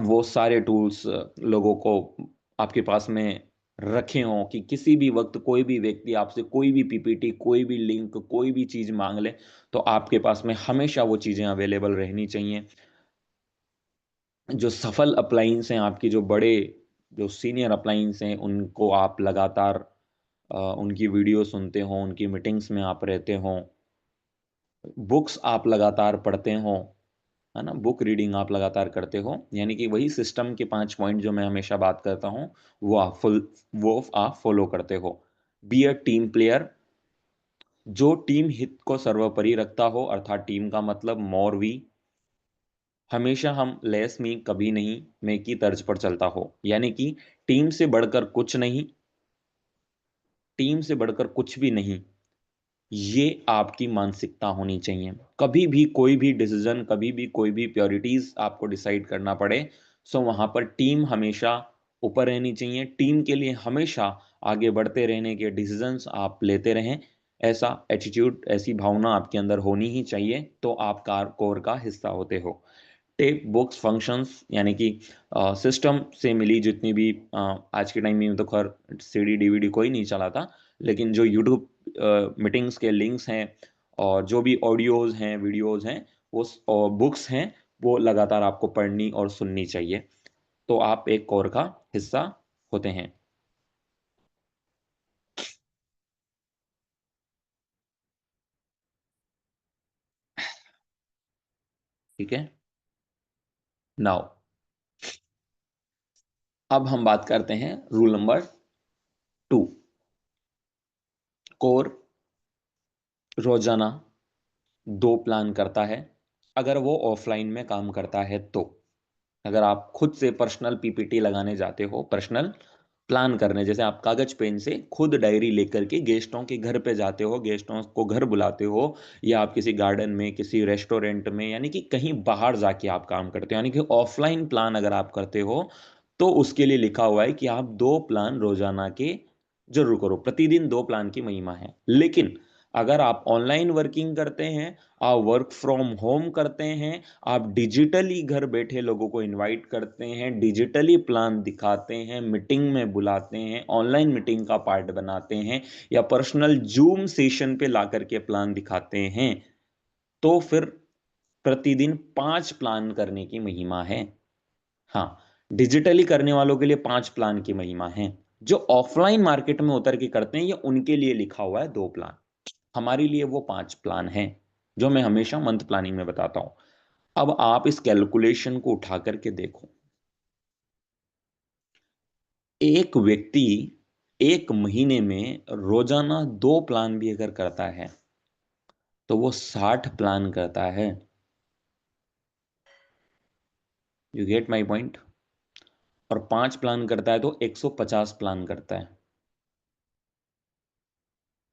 वो सारे टूल्स लोगों को आपके पास में रखे हों कि किसी भी वक्त कोई भी व्यक्ति आपसे कोई भी पीपीटी, कोई भी लिंक, कोई भी चीज़ मांग ले, तो आपके पास में हमेशा वो चीज़ें अवेलेबल रहनी चाहिए। जो सफल अप्लायंस हैं आपकी, जो बड़े, जो सीनियर अप्लायंस हैं, उनको आप लगातार उनकी वीडियो सुनते हो, उनकी मीटिंग्स में आप रहते हो, बुक्स आप लगातार पढ़ते हो, है ना, बुक रीडिंग आप लगातार करते हो, यानी कि वही सिस्टम के 5 पॉइंट जो मैं हमेशा बात करता हूँ वो आप फॉलो करते हो। बी अ टीम प्लेयर, जो टीम हित को सर्वोपरि रखता हो, अर्थात टीम का मतलब मोर वी, हमेशा हम लेस मी कभी नहीं मैं की तर्ज पर चलता हो, यानी कि टीम से बढ़कर कुछ नहीं, टीम से बढ़कर कुछ भी नहीं, ये आपकी मानसिकता होनी चाहिए। कभी भी कोई भी डिसीजन, कभी भी कोई भी प्रायोरिटीज आपको डिसाइड करना पड़े, सो वहां पर टीम हमेशा ऊपर रहनी चाहिए, टीम के लिए हमेशा आगे बढ़ते रहने के डिसीजंस आप लेते रहें, ऐसा एटीट्यूड, ऐसी भावना आपके अंदर होनी ही चाहिए, तो आप कार कोर का हिस्सा होते हो। टेप बुक्स फंक्शंस, यानी कि सिस्टम से मिली जितनी भी आज के टाइम में तो खैर सीडी डीवीडी कोई नहीं चलाता, लेकिन जो यूट्यूब मीटिंग्स के लिंक्स हैं और जो भी ऑडियोज हैं, वीडियोज हैं, वो बुक्स हैं, वो लगातार आपको पढ़नी और सुननी चाहिए, तो आप एक कोर का हिस्सा होते हैं। ठीक है, नाउ अब हम बात करते हैं रूल नंबर 2। कोर रोजाना 2 प्लान करता है, अगर वो ऑफलाइन में काम करता है तो। अगर आप खुद से पर्सनल पीपीटी लगाने जाते हो, पर्सनल प्लान करने, जैसे आप कागज पेन से खुद डायरी लेकर के गेस्टों के घर पे जाते हो, गेस्टों को घर बुलाते हो, या आप किसी गार्डन में, किसी रेस्टोरेंट में, यानी कि कहीं बाहर जाके आप काम करते हो, यानी कि ऑफलाइन प्लान अगर आप करते हो, तो उसके लिए लिखा हुआ है कि आप 2 प्लान रोजाना के जरूर करो, प्रतिदिन 2 प्लान की महिमा है। लेकिन अगर आप ऑनलाइन वर्किंग करते हैं, आप वर्क फ्रॉम होम करते हैं, आप डिजिटली घर बैठे लोगों को इनवाइट करते हैं, डिजिटली प्लान दिखाते हैं, मीटिंग में बुलाते हैं, ऑनलाइन मीटिंग का पार्ट बनाते हैं, या पर्सनल जूम सेशन पे ला करके प्लान दिखाते हैं, तो फिर प्रतिदिन 5 प्लान करने की महिमा है। हाँ, डिजिटली करने वालों के लिए 5 प्लान की महिमा है। जो ऑफलाइन मार्केट में उतर के करते हैं, ये उनके लिए लिखा हुआ है 2 प्लान, हमारे लिए वो 5 प्लान हैं, जो मैं हमेशा मंथ प्लानिंग में बताता हूं। अब आप इस कैलकुलेशन को उठा करके देखो, एक व्यक्ति एक महीने में रोजाना 2 प्लान भी अगर करता है, तो वो 60 प्लान करता है। You get my point. और 5 प्लान करता है तो 150 प्लान करता है।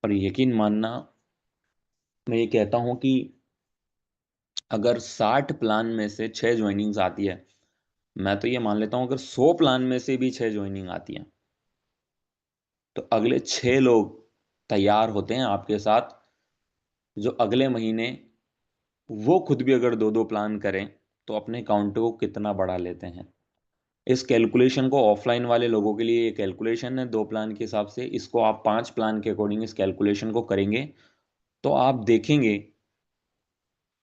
और यकीन मानना, मैं ये कहता हूं कि अगर 60 प्लान में से 6 ज्वाइनिंग्स आती है, मैं तो ये मान लेता हूं अगर 100 प्लान में से भी 6 ज्वाइनिंग आती है, तो अगले 6 लोग तैयार होते हैं आपके साथ, जो अगले महीने वो खुद भी अगर 2-2 प्लान करें, तो अपने काउंट को कितना बढ़ा लेते हैं। इस कैलकुलेशन को ऑफलाइन वाले लोगों के लिए, ये कैलकुलेशन है 2 प्लान के हिसाब से, इसको आप 5 प्लान के अकॉर्डिंग इस कैलकुलेशन को करेंगे, तो आप देखेंगे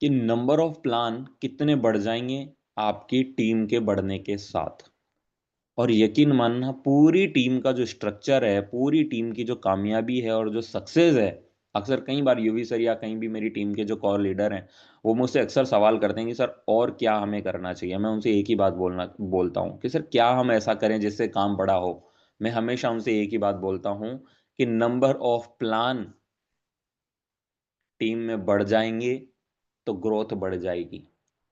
कि नंबर ऑफ प्लान कितने बढ़ जाएंगे आपकी टीम के बढ़ने के साथ। और यकीन मानना, पूरी टीम का जो स्ट्रक्चर है, पूरी टीम की जो कामयाबी है और जो सक्सेस है, अक्सर कई बार यूवी सर या कहीं भी मेरी टीम के जो कोर लीडर हैं, वो मुझसे अक्सर सवाल करते हैं कि सर और क्या हमें करना चाहिए। मैं उनसे एक ही बात बोलता हूँ कि सर क्या हम ऐसा करें जिससे काम बड़ा हो। मैं हमेशा उनसे एक ही बात बोलता हूँ कि नंबर ऑफ प्लान टीम में बढ़ जाएंगे तो ग्रोथ बढ़ जाएगी,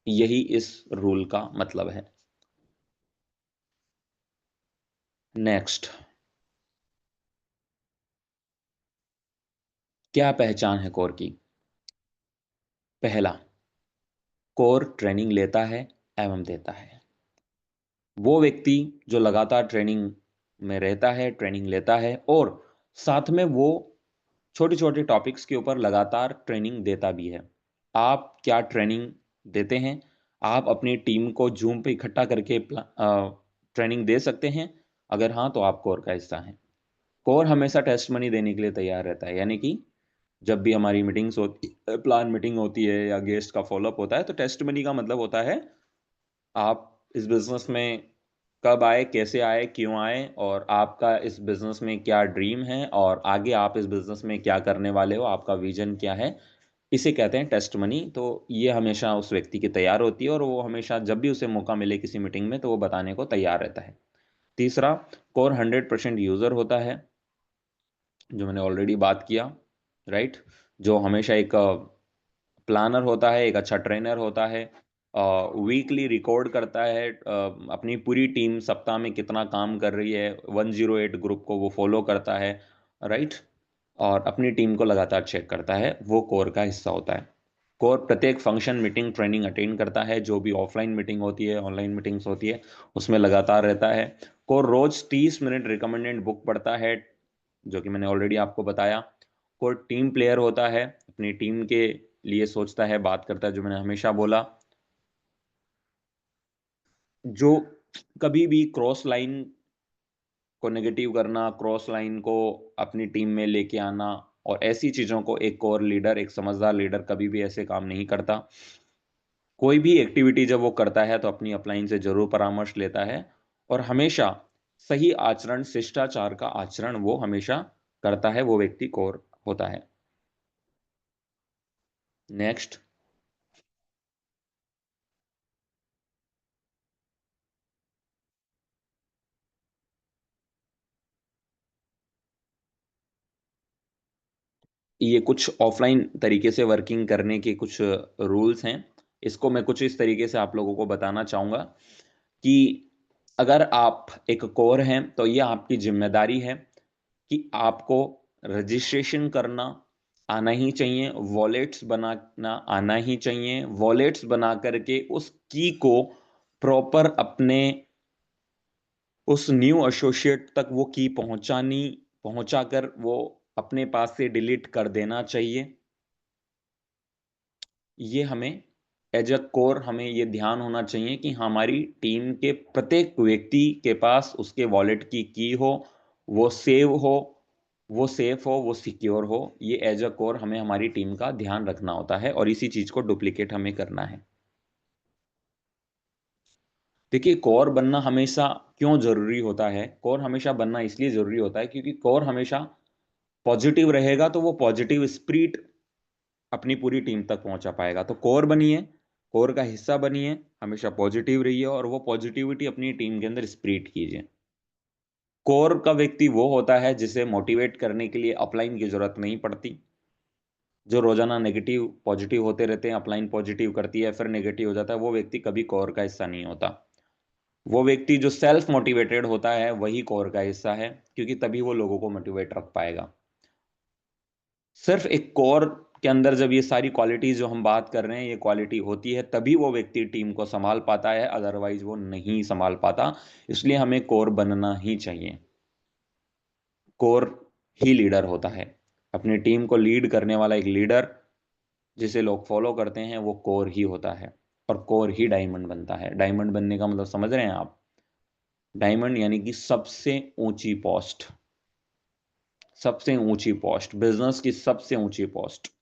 यही इस रूल का मतलब है। नेक्स्ट, क्या पहचान है कोर की? पहला, कोर ट्रेनिंग लेता है एवं देता है। वो व्यक्ति जो लगातार ट्रेनिंग में रहता है, ट्रेनिंग लेता है, और साथ में वो छोटे छोटे टॉपिक्स के ऊपर लगातार ट्रेनिंग देता भी है। आप क्या ट्रेनिंग देते हैं? आप अपनी टीम को जूम पे इकट्ठा करके ट्रेनिंग दे सकते हैं? अगर हाँ, तो आप कोर का हिस्सा हैं। कोर हमेशा टेस्ट मनी देने के लिए तैयार रहता है, यानी कि जब भी हमारी मीटिंग्स होती, प्लान मीटिंग होती है या गेस्ट का फॉलोअप होता है, तो टेस्ट मनी का मतलब होता है आप इस बिजनेस में कब आए, कैसे आए, क्यों आए, और आपका इस बिजनेस में क्या ड्रीम है, और आगे आप इस बिजनेस में क्या करने वाले हो, आपका विजन क्या है। इसे कहते हैं टेस्ट मनी। तो ये हमेशा उस व्यक्ति की तैयार होती है और वो हमेशा जब भी उसे मौका मिले किसी मीटिंग में तो वो बताने को तैयार रहता है। तीसरा, कोर 100% यूजर होता है, जो मैंने ऑलरेडी बात किया, राइट। जो हमेशा एक प्लानर होता है, एक अच्छा ट्रेनर होता है, वीकली रिकॉर्ड करता है अपनी पूरी टीम सप्ताह में कितना काम कर रही है, 108 ग्रुप को वो फॉलो करता है, राइट। और अपनी टीम को लगातार चेक करता है, वो कोर का हिस्सा होता है। कोर प्रत्येक फंक्शन, मीटिंग, ट्रेनिंग अटेंड करता है, जो भी ऑफलाइन मीटिंग होती है, ऑनलाइन मीटिंग्स होती है, उसमें लगातार रहता है। कोर रोज 30 मिनट रिकमेंडेड बुक पढ़ता है, जो कि मैंने ऑलरेडी आपको बताया। कोई टीम प्लेयर होता है, अपनी टीम के लिए सोचता है, बात करता है, जो मैंने हमेशा बोला। जो कभी भी क्रॉस लाइन को नेगेटिव करना, क्रॉस लाइन को अपनी टीम में लेके आना और ऐसी चीजों को एक कोर लीडर, एक समझदार लीडर कभी भी ऐसे काम नहीं करता। कोई भी एक्टिविटी जब वो करता है तो अपनी अपलाइन से जरूर परामर्श लेता है और हमेशा सही आचरण, शिष्टाचार का आचरण वो हमेशा करता है, वो व्यक्ति कोर होता है। नेक्स्ट, ये कुछ ऑफलाइन तरीके से वर्किंग करने के कुछ रूल्स हैं। इसको मैं कुछ इस तरीके से आप लोगों को बताना चाहूँगा कि अगर आप एक कोर हैं तो ये आपकी जिम्मेदारी है कि आपको रजिस्ट्रेशन करना आना ही चाहिए, वॉलेट्स बनाना आना ही चाहिए। वॉलेट्स बना करके उस की को प्रॉपर अपने उस न्यू एसोसिएट तक वो की पहुंचाकर वो अपने पास से डिलीट कर देना चाहिए। ये हमें एज अ कोर हमें ये ध्यान होना चाहिए कि हमारी टीम के प्रत्येक व्यक्ति के पास उसके वॉलेट की हो, वो सेव हो, वो सेफ हो, वो सिक्योर हो। ये एज अ कोर हमें हमारी टीम का ध्यान रखना होता है और इसी चीज को डुप्लीकेट हमें करना है। देखिए, कोर बनना हमेशा क्यों जरूरी होता है? कोर हमेशा बनना इसलिए जरूरी होता है क्योंकि कोर हमेशा पॉजिटिव रहेगा तो वो पॉजिटिव स्पिरिट अपनी पूरी टीम तक पहुंचा पाएगा। तो कोर बनिए, कोर का हिस्सा बनिए, हमेशा पॉजिटिव रहिए और वो पॉजिटिविटी अपनी टीम के अंदर स्प्रेड कीजिए। कोर का व्यक्ति वो होता है जिसे मोटिवेट करने के लिए अपलाइन की जरूरत नहीं पड़ती। जो रोजाना नेगेटिव पॉजिटिव होते रहते हैं, अपलाइन पॉजिटिव करती है फिर नेगेटिव हो जाता है, वो व्यक्ति कभी कोर का हिस्सा नहीं होता। वो व्यक्ति जो सेल्फ मोटिवेटेड होता है वही कोर का हिस्सा है, क्योंकि तभी वो लोगों को मोटिवेट रख पाएगा। सिर्फ एक कोर के अंदर जब ये सारी क्वालिटीज जो हम बात कर रहे हैं ये क्वालिटी होती है तभी वो व्यक्ति टीम को संभाल पाता है, अदरवाइज वो नहीं संभाल पाता। इसलिए हमें कोर बनना ही चाहिए। कोर ही लीडर होता है, अपनी टीम को लीड करने वाला एक लीडर जिसे लोग फॉलो करते हैं वो कोर ही होता है। और कोर ही डायमंड बनता है। डायमंड बनने का मतलब समझ रहे हैं आप? डायमंड यानी कि सबसे ऊंची पोस्ट, सबसे ऊंची पोस्ट, बिजनेस की सबसे ऊंची पोस्ट।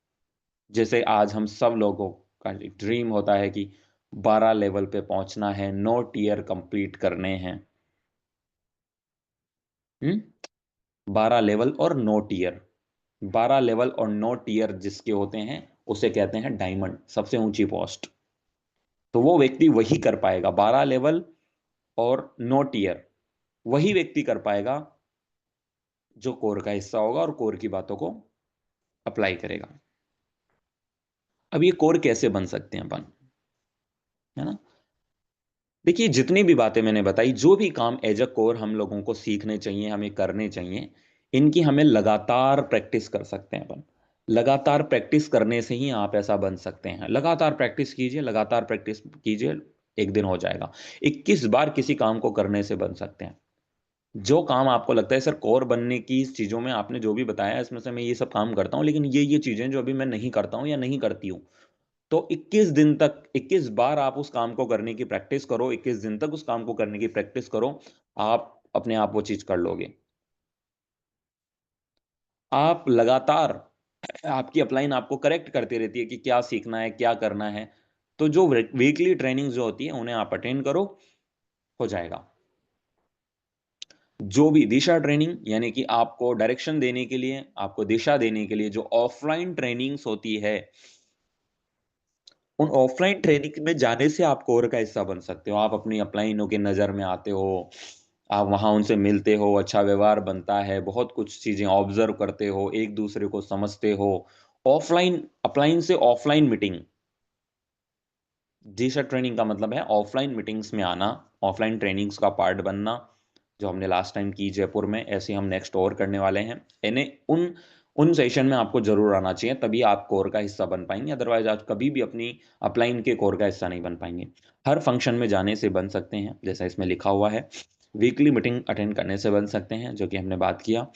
जैसे आज हम सब लोगों का एक ड्रीम होता है कि 12 लेवल पे पहुंचना है, 9 टीयर कंप्लीट करने हैं। 12 लेवल और 9 टीयर, 12 लेवल और 9 टीयर जिसके होते हैं उसे कहते हैं डायमंड, सबसे ऊंची पोस्ट। तो वो व्यक्ति वही कर पाएगा, 12 लेवल और 9 टीयर वही व्यक्ति कर पाएगा जो कोर का हिस्सा होगा और कोर की बातों को अप्लाई करेगा। अब ये कोर कैसे बन सकते हैं अपन, है ना? देखिए, जितनी भी बातें मैंने बताई, जो भी काम एज अ कोर हम लोगों को सीखने चाहिए, हमें करने चाहिए, इनकी हमें लगातार प्रैक्टिस कर सकते हैं अपन। लगातार प्रैक्टिस करने से ही आप ऐसा बन सकते हैं। लगातार प्रैक्टिस कीजिए, लगातार प्रैक्टिस कीजिए, एक दिन हो जाएगा। 21 बार किसी काम को करने से बन सकते हैं। जो काम आपको लगता है सर कोर बनने की इस चीजों में आपने जो भी बताया इसमें से मैं ये सब काम करता हूँ, लेकिन ये चीजें जो अभी मैं नहीं करता हूँ या नहीं करती हूँ, तो 21 दिन तक, 21 बार आप उस काम को करने की प्रैक्टिस करो, 21 दिन तक उस काम को करने की प्रैक्टिस करो, आप अपने आप वो चीज कर लोगे। आप लगातार, आपकी अपलाइन आपको करेक्ट करती रहती है कि क्या सीखना है, क्या करना है। तो जो वीकली ट्रेनिंग जो होती है उन्हें आप अटेंड करो, हो जाएगा। जो भी दिशा ट्रेनिंग यानी कि आपको डायरेक्शन देने के लिए, आपको दिशा देने के लिए जो ऑफलाइन ट्रेनिंग्स होती है, उन ऑफलाइन ट्रेनिंग में जाने से आप कोर का हिस्सा बन सकते हो। आप अपनी अपलाइनों के नज़र में आते हो, आप वहां उनसे मिलते हो, अच्छा व्यवहार बनता है, बहुत कुछ चीजें ऑब्जर्व करते हो, एक दूसरे को समझते हो। ऑफलाइन अपलाइन से ऑफलाइन मीटिंग, जी सर, ट्रेनिंग का मतलब है ऑफलाइन मीटिंग्स में आना, ऑफलाइन ट्रेनिंग्स का पार्ट बनना। जो हमने लास्ट टाइम की जयपुर में, ऐसे हम नेक्स्ट और करने वाले हैं। इन्हें उन उन सेशन में आपको जरूर आना चाहिए, तभी आप कोर का हिस्सा बन पाएंगे, अदरवाइज आप कभी भी अपनी अपलाइन के कोर का हिस्सा नहीं बन पाएंगे। हर फंक्शन में जाने से बन सकते हैं, जैसा इसमें लिखा हुआ है। वीकली मीटिंग अटेंड करने से बन सकते हैं, जो कि हमने बात किया।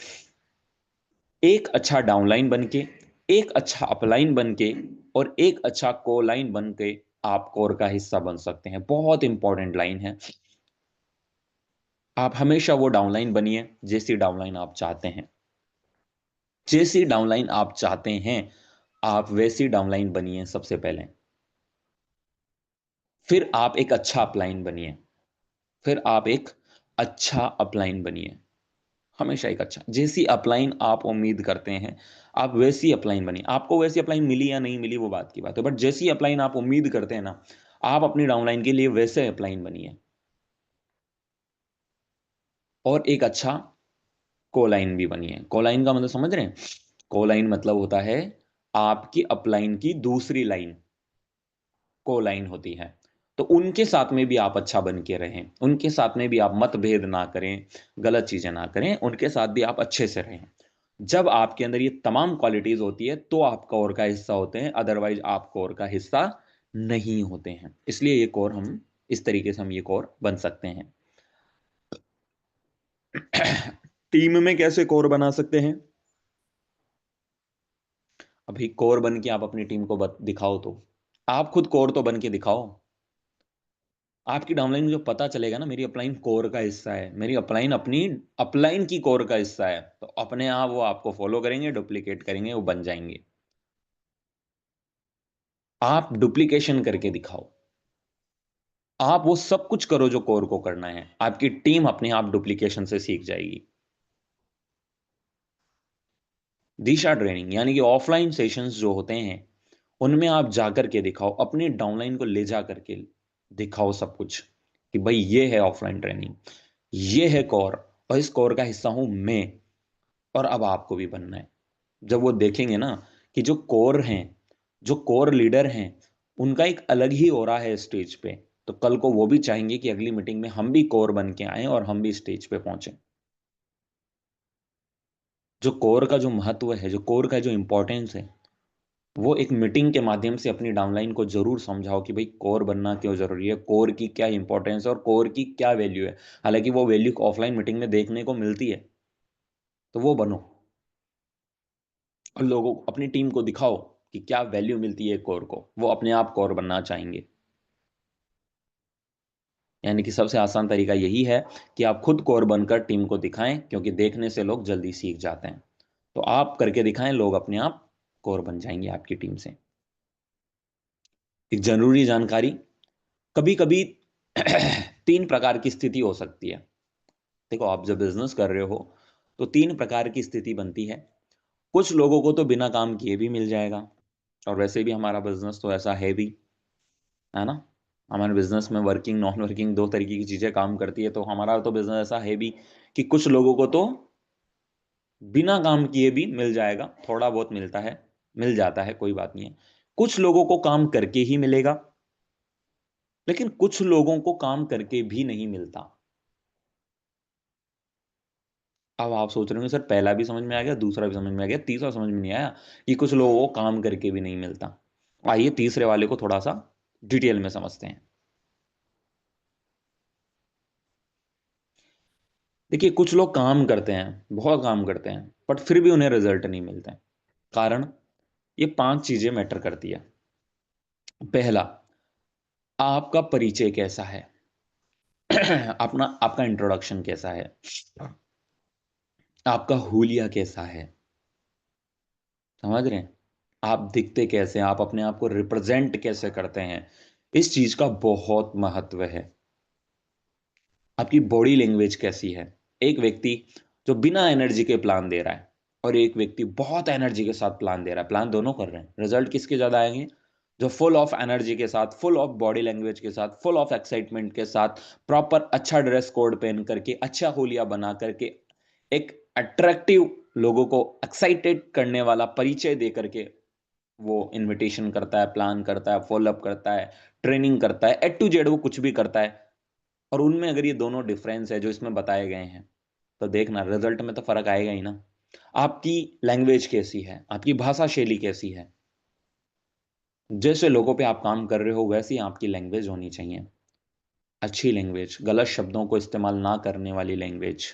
एक अच्छा डाउनलाइन बन के, एक अच्छा अपलाइन बन के, और एक अच्छा को लाइन बन के आप कोर का हिस्सा बन सकते हैं। बहुत इंपॉर्टेंट लाइन है। आप हमेशा वो डाउनलाइन बनिए जैसी डाउनलाइन आप चाहते हैं। जैसी डाउनलाइन आप चाहते हैं, आप वैसी डाउनलाइन बनिए सबसे पहले। फिर आप एक अच्छा अपलाइन बनिए। फिर आप एक अच्छा अपलाइन बनिए। हमेशा एक अच्छा, जैसी अपलाइन आप उम्मीद करते हैं, आप वैसी अपलाइन बनिए। आपको वैसी अपलाइन मिली या नहीं मिली वो बात की बात है, बट जैसी अपलाइन आप उम्मीद करते हैं ना, आप अपनी डाउनलाइन के लिए वैसे अपलाइन बनिए। और एक अच्छा कोलाइन भी बनिए। कोलाइन का मतलब समझ रहे हैं? कोलाइन मतलब होता है आपकी अपलाइन की दूसरी लाइन, कोलाइन होती है। तो उनके साथ में भी आप अच्छा बन के रहें, उनके साथ में भी आप मतभेद ना करें, गलत चीजें ना करें, उनके साथ भी आप अच्छे से रहें। जब आपके अंदर ये तमाम क्वालिटीज होती है तो आप कोर का हिस्सा होते हैं, अदरवाइज आप कोर का हिस्सा नहीं होते हैं। इसलिए ये कोर हम इस तरीके से हम ये कोर बन सकते हैं। टीम में कैसे कोर बना सकते हैं? अभी कोर बन के आप अपनी टीम को दिखाओ, तो आप खुद कोर तो बन के दिखाओ। आपकी डाउनलाइन जो पता चलेगा ना, मेरी अपलाइन कोर का हिस्सा है, मेरी अपलाइन अपनी अपलाइन की कोर का हिस्सा है, तो अपने आप वो आपको फॉलो करेंगे, डुप्लीकेट करेंगे, वो बन जाएंगे। आप डुप्लीकेशन करके दिखाओ। आप वो सब कुछ करो जो कोर को करना है, आपकी टीम अपने आप डुप्लीकेशन से सीख जाएगी। दिशा ट्रेनिंग यानी कि ऑफलाइन सेशंस जो होते हैं, उनमें आप जाकर के दिखाओ, अपनी डाउनलाइन को ले जा करके दिखाओ सब कुछ, कि भाई ये है ऑफलाइन ट्रेनिंग, ये है कोर, और इस कोर का हिस्सा हूं मैं, और अब आपको भी बनना है। जब वो देखेंगे ना कि जो कोर हैं, जो कोर लीडर हैं, उनका एक अलग ही ऑरा है स्टेज पे, तो कल को वो भी चाहेंगे कि अगली मीटिंग में हम भी कोर बन के आए और हम भी स्टेज पे पहुंचे। जो कोर का जो महत्व है, जो कोर का जो इंपॉर्टेंस है, वो एक मीटिंग के माध्यम से अपनी डाउनलाइन को जरूर समझाओ कि भाई कोर बनना क्यों जरूरी है, कोर की क्या इंपॉर्टेंस है और कोर की क्या वैल्यू है। हालांकि वो वैल्यू ऑफलाइन मीटिंग में देखने को मिलती है, तो वो बनो और लोगों अपनी टीम को दिखाओ कि क्या वैल्यू मिलती है कोर को, वो अपने आप कोर बनना चाहेंगे। यानी कि सबसे आसान तरीका यही है कि आप खुद कोर बनकर टीम को दिखाएं, क्योंकि देखने से लोग जल्दी सीख जाते हैं। तो आप करके दिखाएं, लोग अपने आप कोर बन जाएंगे आपकी टीम से। एक जरूरी जानकारी, कभी कभी 3 प्रकार की स्थिति हो सकती है। देखो, आप जब बिजनेस कर रहे हो तो 3 प्रकार की स्थिति बनती है। कुछ लोगों को तो बिना काम किए भी मिल जाएगा, और वैसे भी हमारा बिजनेस तो ऐसा है भी, है ना। हमारे बिजनेस में वर्किंग नॉन वर्किंग दो तरीके की चीजें काम करती है, तो हमारा तो बिजनेस ऐसा है भी कि कुछ लोगों को तो बिना काम किए भी मिल जाएगा, थोड़ा बहुत मिलता है, मिल जाता है, कोई बात नहीं है। कुछ लोगों को काम करके ही मिलेगा, लेकिन कुछ लोगों को काम करके भी नहीं मिलता। अब आप सोच रहे होंगे सर, पहला भी समझ में आ गया, दूसरा भी समझ में आ गया, तीसरा समझ में नहीं आया कि कुछ लोगों को काम करके भी नहीं मिलता। आइए तीसरे वाले को थोड़ा सा डिटेल में समझते हैं। देखिए, कुछ लोग काम करते हैं, बहुत काम करते हैं, बट फिर भी उन्हें रिजल्ट नहीं मिलते हैं। कारण, ये 5 चीजें मैटर करती है। पहला, आपका परिचय कैसा है। अपना आपका इंट्रोडक्शन कैसा है, आपका हुलिया कैसा है, समझ रहे हैं? आप दिखते कैसे हैं, आप अपने आप को रिप्रेजेंट कैसे करते हैं, इस चीज का बहुत महत्व है। आपकी बॉडी लैंग्वेज कैसी है। एक व्यक्ति जो बिना एनर्जी के प्लान दे रहा है, और एक व्यक्ति बहुत एनर्जी के साथ प्लान दे रहा है, प्लान दोनों कर रहे हैं, रिजल्ट किसके ज्यादा आएंगे? जो फुल ऑफ एनर्जी के साथ, फुल ऑफ बॉडी लैंग्वेज के साथ, फुल ऑफ एक्साइटमेंट के साथ, प्रॉपर अच्छा ड्रेस कोड पहन करके, अच्छा होलिया बना करके, एक अट्रैक्टिव, लोगों को एक्साइटेड करने वाला परिचय दे करके वो इनविटेशन करता है, प्लान करता है, फॉलोअप करता है, ट्रेनिंग करता है, A to Z वो कुछ भी करता है। और उनमें अगर ये दोनों डिफरेंस है जो इसमें बताए गए हैं, तो देखना रिजल्ट में तो फर्क आएगा ही ना। आपकी लैंग्वेज कैसी है, आपकी भाषा शैली कैसी है, जैसे लोगों पे आप काम कर रहे हो वैसी आपकी लैंग्वेज होनी चाहिए। अच्छी लैंग्वेज, गलत शब्दों को इस्तेमाल ना करने वाली लैंग्वेज।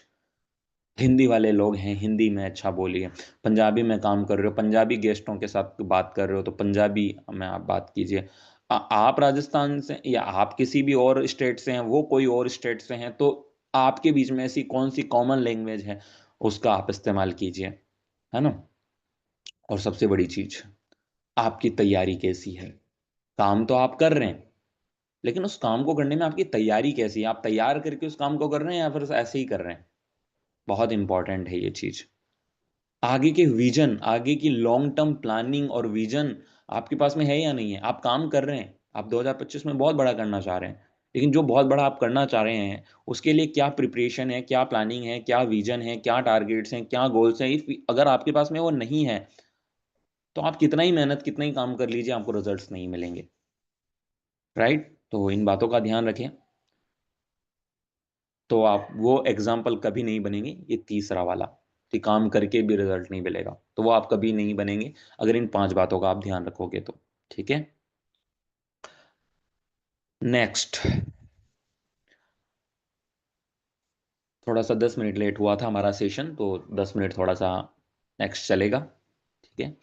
हिंदी वाले लोग हैं, हिंदी में अच्छा बोलिए। पंजाबी में काम कर रहे हो, पंजाबी गेस्टों के साथ बात कर रहे हो, तो पंजाबी में आप बात कीजिए। आप राजस्थान से या आप किसी भी और स्टेट से हैं, वो कोई और स्टेट से हैं, तो आपके बीच में ऐसी कौन सी कॉमन लैंग्वेज है, उसका आप इस्तेमाल कीजिए, है ना। और सबसे बड़ी चीज, आपकी तैयारी कैसी है। काम तो आप कर रहे हैं, लेकिन उस काम को करने में आपकी तैयारी कैसी है, आप तैयार करके उस काम को कर रहे हैं या फिर ऐसे ही कर रहे हैं। बहुत इंपॉर्टेंट है ये चीज। आगे के विजन, आगे की लॉन्ग टर्म प्लानिंग और विजन आपके पास में है या नहीं है। आप काम कर रहे हैं, आप 2025 में बहुत बड़ा करना चाह रहे हैं, लेकिन जो बहुत बड़ा आप करना चाह रहे हैं उसके लिए क्या प्रिपरेशन है, क्या प्लानिंग है, क्या विजन है, क्या टारगेट्स हैं, क्या गोल्स हैं। अगर आपके पास में वो नहीं है, तो आप कितना ही मेहनत, कितना ही काम कर लीजिए, आपको रिजल्ट्स नहीं मिलेंगे। राइट, तो इन बातों का ध्यान रखें। तो आप वो एग्जाम्पल कभी नहीं बनेंगे, ये तीसरा वाला, कि काम करके भी रिजल्ट नहीं मिलेगा, तो वो आप कभी नहीं बनेंगे अगर इन 5 बातों का आप ध्यान रखोगे तो। ठीक है। नेक्स्ट, थोड़ा सा 10 मिनट लेट हुआ था हमारा सेशन, तो 10 मिनट थोड़ा सा नेक्स्ट चलेगा। ठीक है।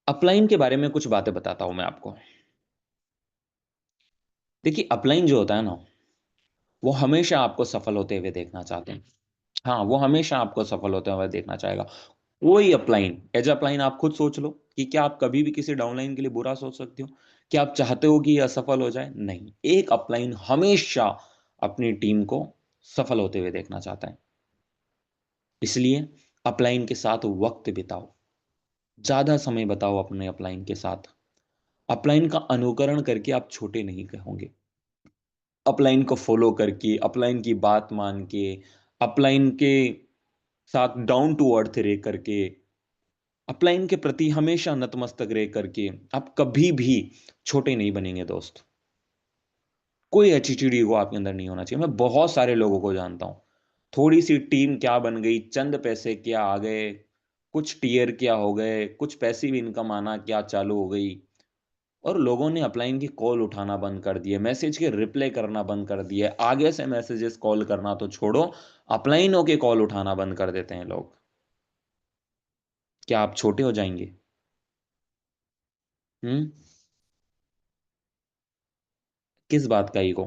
अपलाइन के बारे में कुछ बातें बताता हूं मैं आपको। देखिए, अपलाइन जो होता है ना, वो हमेशा आपको सफल होते हुए देखना चाहते हैं। हाँ, वो हमेशा आपको सफल होते हुए देखना चाहेगा। कोई अपलाइन, एज अपलाइन आप खुद सोच लो कि क्या आप कभी भी किसी डाउनलाइन के लिए बुरा सोच सकते हो। क्या आप चाहते हो कि यह असफल हो जाए? नहीं, एक अपलाइन हमेशा अपनी टीम को सफल होते हुए देखना चाहता है। इसलिए अपलाइन के साथ वक्त बिताओ, ज्यादा समय बताओ अपने अपलाइन के साथ। अपलाइन का अनुकरण करके आप छोटे नहीं होंगे। अपलाइन को फॉलो करके, अपलाइन की बात मान के, अपलाइन के साथ डाउन टू अर्थ रह करके, अपलाइन के प्रति हमेशा नतमस्तक रह करके आप कभी भी छोटे नहीं बनेंगे दोस्त। कोई एटीट्यूड ईगो आपके अंदर नहीं होना चाहिए। मैं बहुत सारे लोगों को जानता हूं, थोड़ी सी टीम क्या बन गई, चंद पैसे क्या आ गए, कुछ टीयर क्या हो गए, कुछ पैसिव इनकम आना क्या चालू हो गई, और लोगों ने अपलाइन की कॉल उठाना बंद कर दिए, मैसेज के रिप्लाई करना बंद कर दिए, आगे से मैसेजेस कॉल करना तो छोड़ो, अपलाइनों के कॉल उठाना बंद कर देते हैं लोग। क्या आप छोटे हो जाएंगे? हम्म। किस बात का ईगो?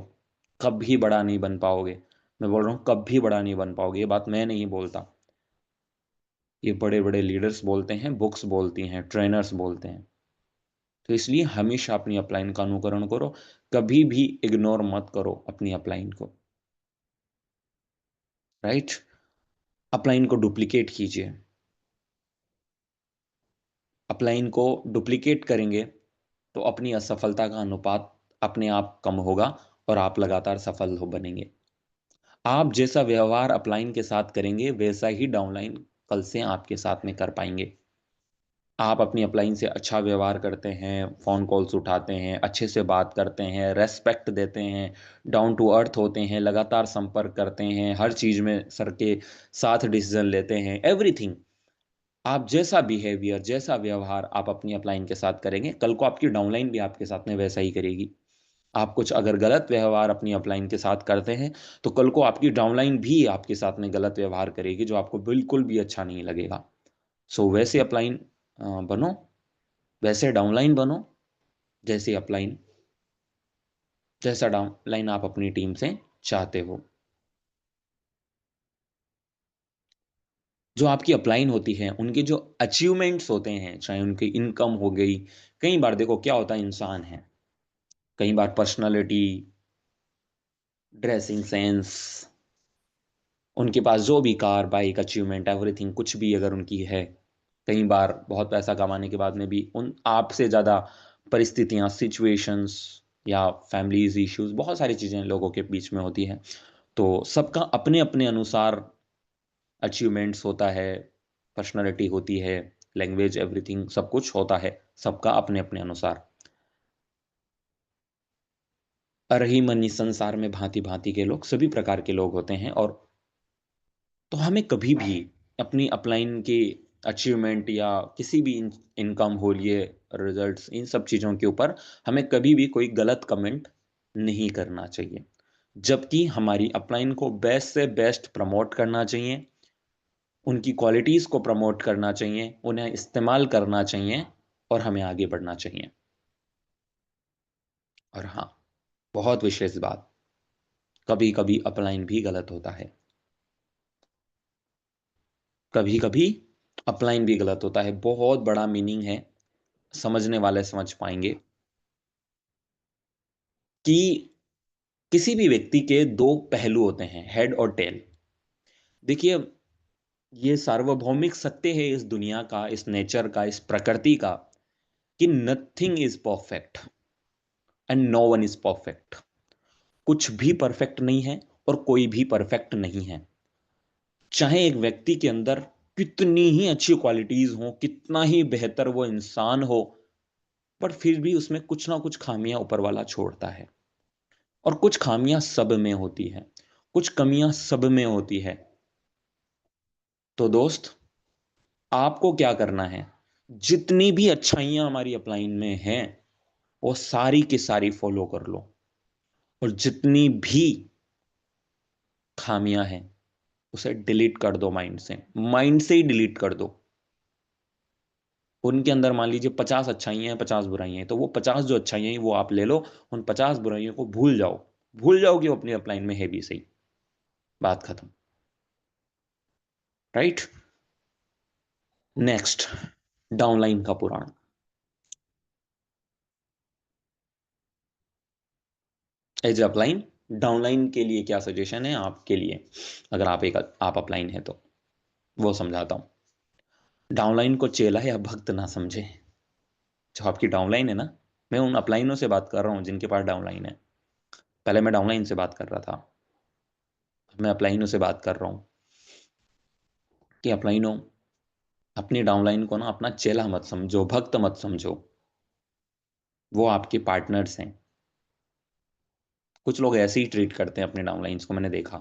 कभी बड़ा नहीं बन पाओगे। मैं बोल रहा हूं कभी बड़ा नहीं बन पाओगे, ये बात मैं नहीं बोलता, ये बड़े बड़े लीडर्स बोलते हैं, बुक्स बोलती हैं, ट्रेनर्स बोलते हैं। तो इसलिए हमेशा अपनी अपलाइन का अनुकरण करो, कभी भी इग्नोर मत करो अपनी अपलाइन को। राइट। अपलाइन को डुप्लीकेट कीजिए। अपलाइन को डुप्लीकेट करेंगे तो अपनी असफलता का अनुपात अपने आप कम होगा, और आप लगातार सफल हो बनेंगे। आप जैसा व्यवहार अपलाइन के साथ करेंगे, वैसा ही डाउनलाइन कल से आपके साथ में कर पाएंगे। आप अपनी अपलाइन से अच्छा व्यवहार करते हैं, फोन कॉल्स उठाते हैं, अच्छे से बात करते हैं, रेस्पेक्ट देते हैं, डाउन टू अर्थ होते हैं, लगातार संपर्क करते हैं, हर चीज में सर के साथ डिसीजन लेते हैं, एवरीथिंग। आप जैसा बिहेवियर, जैसा व्यवहार आप अपनी अपलाइन के साथ करेंगे, कल को आपकी डाउनलाइन भी आपके साथ में वैसा ही करेगी। आप कुछ अगर गलत व्यवहार अपनी अपलाइन के साथ करते हैं, तो कल को आपकी डाउनलाइन भी आपके साथ में गलत व्यवहार करेगी, जो आपको बिल्कुल भी अच्छा नहीं लगेगा। सो वैसे अपलाइन बनो, वैसे डाउनलाइन बनो, जैसे अपलाइन, जैसा डाउनलाइन आप अपनी टीम से चाहते हो। जो आपकी अपलाइन होती है, उनके जो अचीवमेंट्स होते हैं, चाहे उनकी इनकम हो गई, कई बार देखो क्या होता है, इंसान है, कई बार पर्सनालिटी, ड्रेसिंग सेंस, उनके पास जो भी कार बाइक अचीवमेंट एवरीथिंग कुछ भी अगर उनकी है, कई बार बहुत पैसा कमाने के बाद में भी उन आपसे ज़्यादा परिस्थितियां, सिचुएशंस या फैमिलीज इश्यूज, बहुत सारी चीज़ें लोगों के बीच में होती हैं। तो सबका अपने अपने अनुसार अचीवमेंट्स होता है, पर्सनालिटी होती है, लैंग्वेज, एवरीथिंग, सब कुछ होता है सबका अपने अपने अनुसार। रही मनी संसार में भांति भांति के लोग, सभी प्रकार के लोग होते हैं। और तो हमें कभी भी अपनी अपलाइन के अचीवमेंट या किसी भी इनकम हो लिए, रिजल्ट्स, इन सब चीज़ों के ऊपर हमें कभी भी कोई गलत कमेंट नहीं करना चाहिए, जबकि हमारी अपलाइन को बेस्ट से बेस्ट प्रमोट करना चाहिए, उनकी क्वालिटीज़ को प्रमोट करना चाहिए, उन्हें इस्तेमाल करना चाहिए और हमें आगे बढ़ना चाहिए। और हाँ, बहुत विशेष बात, कभी कभी अपलाइन भी गलत होता है, कभी कभी अपलाइन भी गलत होता है। बहुत बड़ा मीनिंग है, समझने वाले समझ पाएंगे कि किसी भी व्यक्ति के दो पहलू होते हैं, हेड और टेल। देखिए, ये सार्वभौमिक सत्य है इस दुनिया का, इस नेचर का, इस प्रकृति का, कि nothing is perfect and no one is perfect. कुछ भी परफेक्ट नहीं है और कोई भी परफेक्ट नहीं है। चाहे एक व्यक्ति के अंदर कितनी ही अच्छी क्वालिटीज हो, कितना ही बेहतर वो इंसान हो, पर फिर भी उसमें कुछ ना कुछ खामियां ऊपर वाला छोड़ता है। और कुछ खामियां सब में होती है, कुछ कमियां सब में होती है। तो दोस्त, आपको क्या करना है, जितनी भी अच्छाइयां हमारी अपलाइन में हैं वो सारी की सारी फॉलो कर लो, और जितनी भी खामियां हैं उसे डिलीट कर दो, माइंड से ही डिलीट कर दो। उनके अंदर मान लीजिए 50 अच्छाइयां हैं, 50 बुराइयां हैं, तो वो 50 जो अच्छाइयां हैं वो आप ले लो, उन 50 बुराइयों को भूल जाओ। भूल जाओ कि वो अपनी अपलाइन में है भी सही, बात खत्म। राइट। नेक्स्ट, डाउनलाइन का पुराण। एज अपलाइन, डाउनलाइन के लिए क्या सजेशन है आपके लिए, अगर आप अपलाइन है तो वो समझाता हूं। डाउनलाइन को चेला या भक्त ना समझे। जो आपकी डाउनलाइन है ना, मैं उन अपलाइनों से बात कर रहा हूं जिनके पास डाउनलाइन है। पहले मैं डाउनलाइन से बात कर रहा था, मैं अपलाइनों से बात कर रहा हूं कि अपलाइनों, अपनी डाउनलाइन को ना अपना चेला मत समझो, भक्त मत समझो। वो आपके पार्टनर्स हैं। कुछ लोग ऐसे ही ट्रीट करते हैं अपने डाउनलाइंस को, मैंने देखा।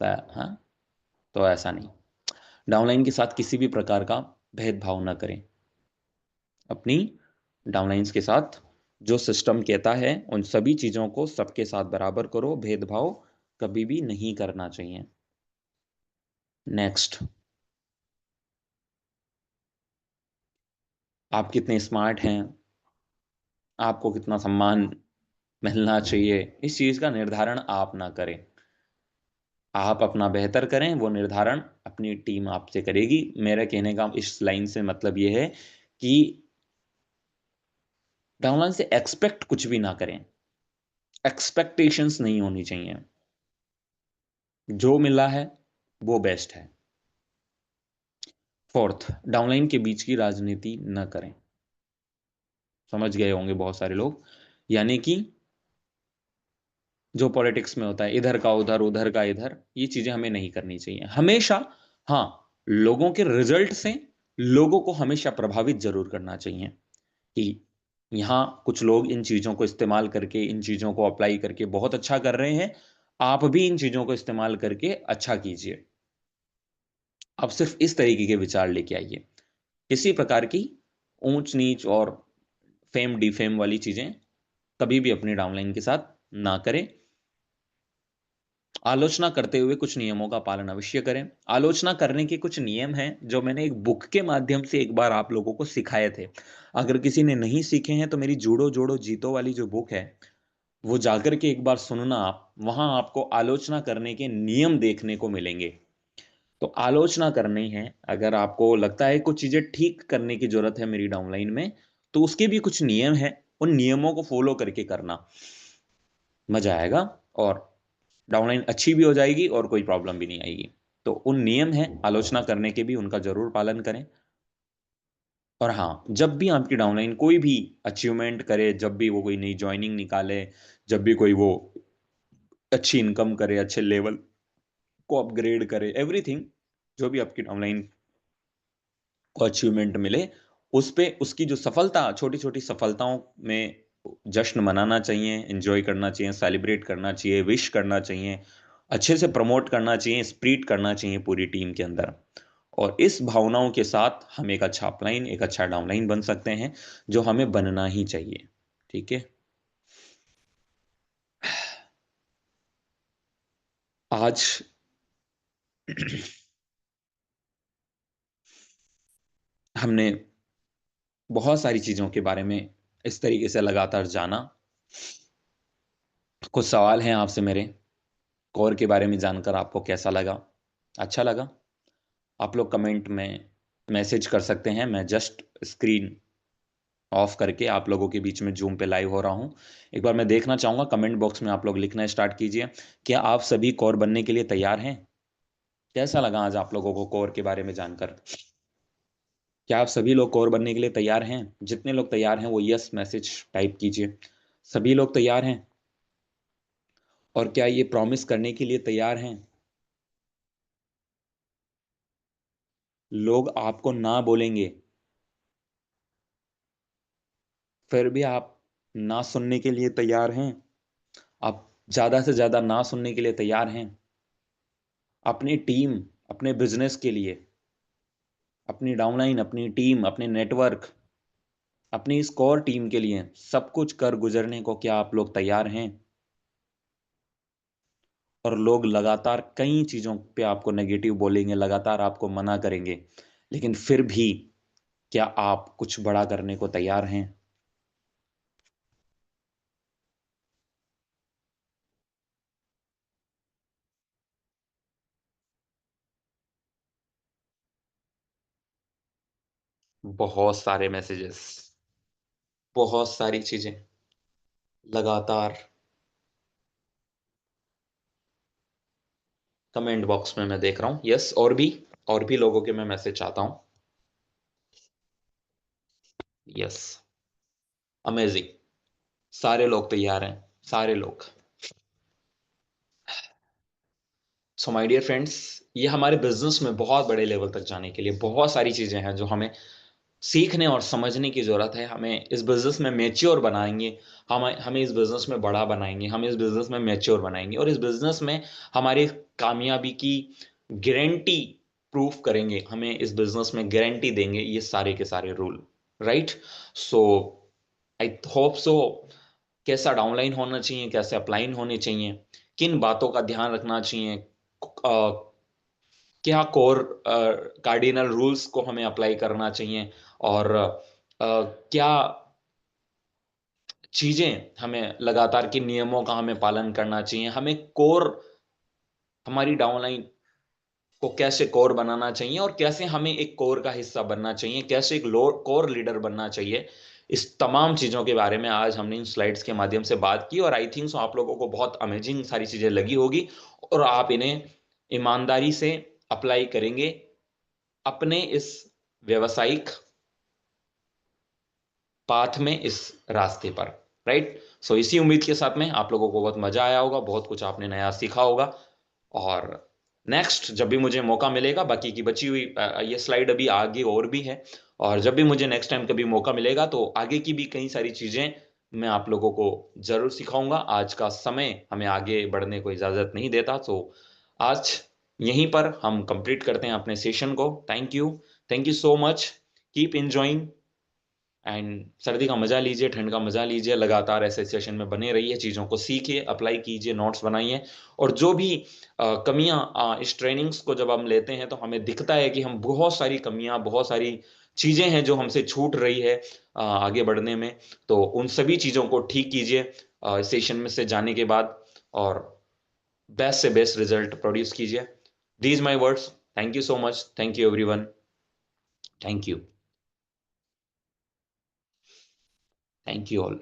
हाँ, तो ऐसा नहीं। डाउनलाइन के साथ किसी भी प्रकार का भेदभाव ना करें। अपनी डाउनलाइंस के साथ जो सिस्टम कहता है उन सभी चीजों को सबके साथ बराबर करो, भेदभाव कभी भी नहीं करना चाहिए। नेक्स्ट, आप कितने स्मार्ट हैं, आपको कितना सम्मान मिलना चाहिए, इस चीज का निर्धारण आप ना करें। आप अपना बेहतर करें, वो निर्धारण अपनी टीम आपसे करेगी। मेरे कहने का इस लाइन से मतलब ये है कि डाउनलाइन से एक्सपेक्ट कुछ भी ना करें, एक्सपेक्टेशंस नहीं होनी चाहिए। जो मिला है वो बेस्ट है। फोर्थ, डाउनलाइन के बीच की राजनीति न करें। समझ गए होंगे बहुत सारे लोग, यानी कि जो पॉलिटिक्स में होता है, इधर का उधर, उधर का इधर, ये चीजें हमें नहीं करनी चाहिए हमेशा। हाँ, लोगों के रिजल्ट से लोगों को हमेशा प्रभावित जरूर करना चाहिए कि यहाँ कुछ लोग इन चीजों को इस्तेमाल करके, इन चीजों को अप्लाई करके बहुत अच्छा कर रहे हैं, आप भी इन चीजों को इस्तेमाल करके अच्छा कीजिए। आप सिर्फ इस तरीके के विचार लेके आइए। किसी प्रकार की ऊंच नीच और फेम डिफेम वाली चीजें कभी भी अपनी डाउनलाइन के साथ ना करें। आलोचना करते हुए कुछ नियमों का पालन अवश्य करें। आलोचना करने के कुछ नियम हैं जो मैंने एक बुक के माध्यम से एक बार आप लोगों को सिखाए थे। अगर किसी ने नहीं सीखे हैं तो मेरी जूडो जोड़ो जीतो वाली जो बुक है वो जाकर के एक बार सुनना आप, वहां आपको आलोचना करने के नियम देखने को मिलेंगे। तो आलोचना करनी है, अगर आपको लगता है कुछ चीजें ठीक करने की जरूरत है मेरी डाउनलाइन में, तो उसके भी कुछ नियम है, उन नियमों को फॉलो करके करना, मजा आएगा। और डाउनलाइन अच्छी भी हो जाएगी और कोई प्रॉब्लम भी नहीं आएगी। तो उन नियम है आलोचना करने के भी, उनका जरूर पालन करें। और हाँ, जब भी आपकी डाउनलाइन कोई भी अचीवमेंट करे, जब भी वो कोई नई ज्वाइनिंग निकाले, जब भी कोई वो अच्छी इनकम करे, अच्छे लेवल को अपग्रेड करे, एवरीथिंग, जो भी आपकी डाउनलाइन को अचीवमेंट मिले, उस पे उसकी जो सफलता, छोटी छोटी सफलताओं में जश्न मनाना चाहिए, एंजॉय करना चाहिए, सेलिब्रेट करना चाहिए, विश करना चाहिए, अच्छे से प्रमोट करना चाहिए, स्प्रिट करना चाहिए पूरी टीम के अंदर। और इस भावनाओं के साथ हम एक अच्छा अपलाइन, एक अच्छा डाउनलाइन बन सकते हैं, जो हमें बनना ही चाहिए। ठीक है। आज हमने बहुत सारी चीजों के बारे में इस तरीके से लगातार जाना। कुछ सवाल हैं आपसे मेरे, कोर के बारे में जानकर आपको कैसा लगा? अच्छा लगा? आप लोग कमेंट में मैसेज कर सकते हैं। मैं जस्ट स्क्रीन ऑफ करके आप लोगों के बीच में जूम पे लाइव हो रहा हूं। एक बार मैं देखना चाहूंगा, कमेंट बॉक्स में आप लोग लिखना स्टार्ट कीजिए। क्या आप सभी कोर बनने के लिए तैयार हैं? कैसा लगा आज आप लोगों को कोर के बारे में जानकर? क्या आप सभी लोग कोर बनने के लिए तैयार हैं? जितने लोग तैयार हैं वो यस मैसेज टाइप कीजिए। सभी लोग तैयार हैं? और क्या ये प्रॉमिस करने के लिए तैयार हैं? लोग आपको ना बोलेंगे, फिर भी आप ना सुनने के लिए तैयार हैं? आप ज्यादा से ज्यादा ना सुनने के लिए तैयार हैं? अपनी टीम, अपने बिजनेस के लिए, अपनी डाउनलाइन, अपनी टीम, अपने नेटवर्क, अपनी इस कोर टीम के लिए सब कुछ कर गुजरने को क्या आप लोग तैयार हैं? और लोग लगातार कई चीजों पे आपको नेगेटिव बोलेंगे, लगातार आपको मना करेंगे, लेकिन फिर भी क्या आप कुछ बड़ा करने को तैयार हैं? बहुत सारे मैसेजेस, बहुत सारी चीजें लगातार कमेंट बॉक्स में मैं देख रहा हूं। यस, और भी लोगों के मैं मैसेज चाहता हूं। यस, अमेजिंग, सारे लोग तैयार हैं, सारे लोग। सो माय डियर फ्रेंड्स, ये हमारे बिजनेस में बहुत बड़े लेवल तक जाने के लिए बहुत सारी चीजें हैं जो हमें सीखने और समझने की जरूरत है। हमें इस बिजनेस में मेच्योर बनाएंगे, हमें इस बिजनेस में बड़ा बनाएंगे, हम इस बिजनेस में मेच्योर बनाएंगे, और इस बिजनेस में हमारी कामयाबी की गारंटी प्रूफ करेंगे, हमें इस बिजनेस में गारंटी देंगे ये सारे के सारे rule. Right? So I hope so. कैसा डाउनलाइन होना चाहिए, कैसे अपलाइन होने चाहिए, किन बातों का ध्यान रखना चाहिए, क्या कोर कार्डिनल रूल्स को हमें अप्लाई करना चाहिए, और क्या चीजें हमें लगातार किन नियमों का हमें पालन करना चाहिए, हमें कोर, हमारी डाउनलाइन को कैसे कोर बनाना चाहिए, और कैसे हमें एक कोर का हिस्सा बनना चाहिए, कैसे एक कोर लीडर बनना चाहिए। इस तमाम चीजों के बारे में आज हमने इन स्लाइड्स के माध्यम से बात की, और आई थिंक सो आप लोगों को बहुत अमेजिंग सारी चीजें लगी होगी, और आप इन्हें ईमानदारी से अप्लाई करेंगे अपने इस व्यवसायिक पाथ में, इस रास्ते पर। राइट? सो इसी उम्मीद के साथ में आप लोगों को बहुत मजा आया होगा, बहुत कुछ आपने नया सीखा होगा। और नेक्स्ट जब भी मुझे मौका मिलेगा, बाकी की बची हुई ये स्लाइड अभी आगे और भी है, और जब भी मुझे नेक्स्ट टाइम कभी मौका मिलेगा तो आगे की भी कई सारी चीजें मैं आप लोगों को जरूर सिखाऊंगा। आज का समय हमें आगे बढ़ने को इजाजत नहीं देता, तो आज यहीं पर हम कंप्लीट करते हैं अपने सेशन को। Thank you so much. Keep enjoying, and सर्दी का मजा लीजिए, ठंड का मजा लीजिए, लगातार ऐसे सेशन में बने रहिए, चीज़ों को सीखिए, अप्लाई कीजिए, नोट्स बनाइए। और जो भी कमियां इस ट्रेनिंग्स को जब हम लेते हैं तो हमें दिखता है कि हम बहुत सारी कमियां, बहुत सारी चीज़ें हैं जो हमसे छूट रही है आगे बढ़ने में, तो उन सभी चीज़ों को ठीक कीजिए सेशन में से जाने के बाद, और बेस्ट से बेस्ट रिजल्ट प्रोड्यूस कीजिए। These my words. Thank you so much. Thank you everyone. Thank you. Thank you all.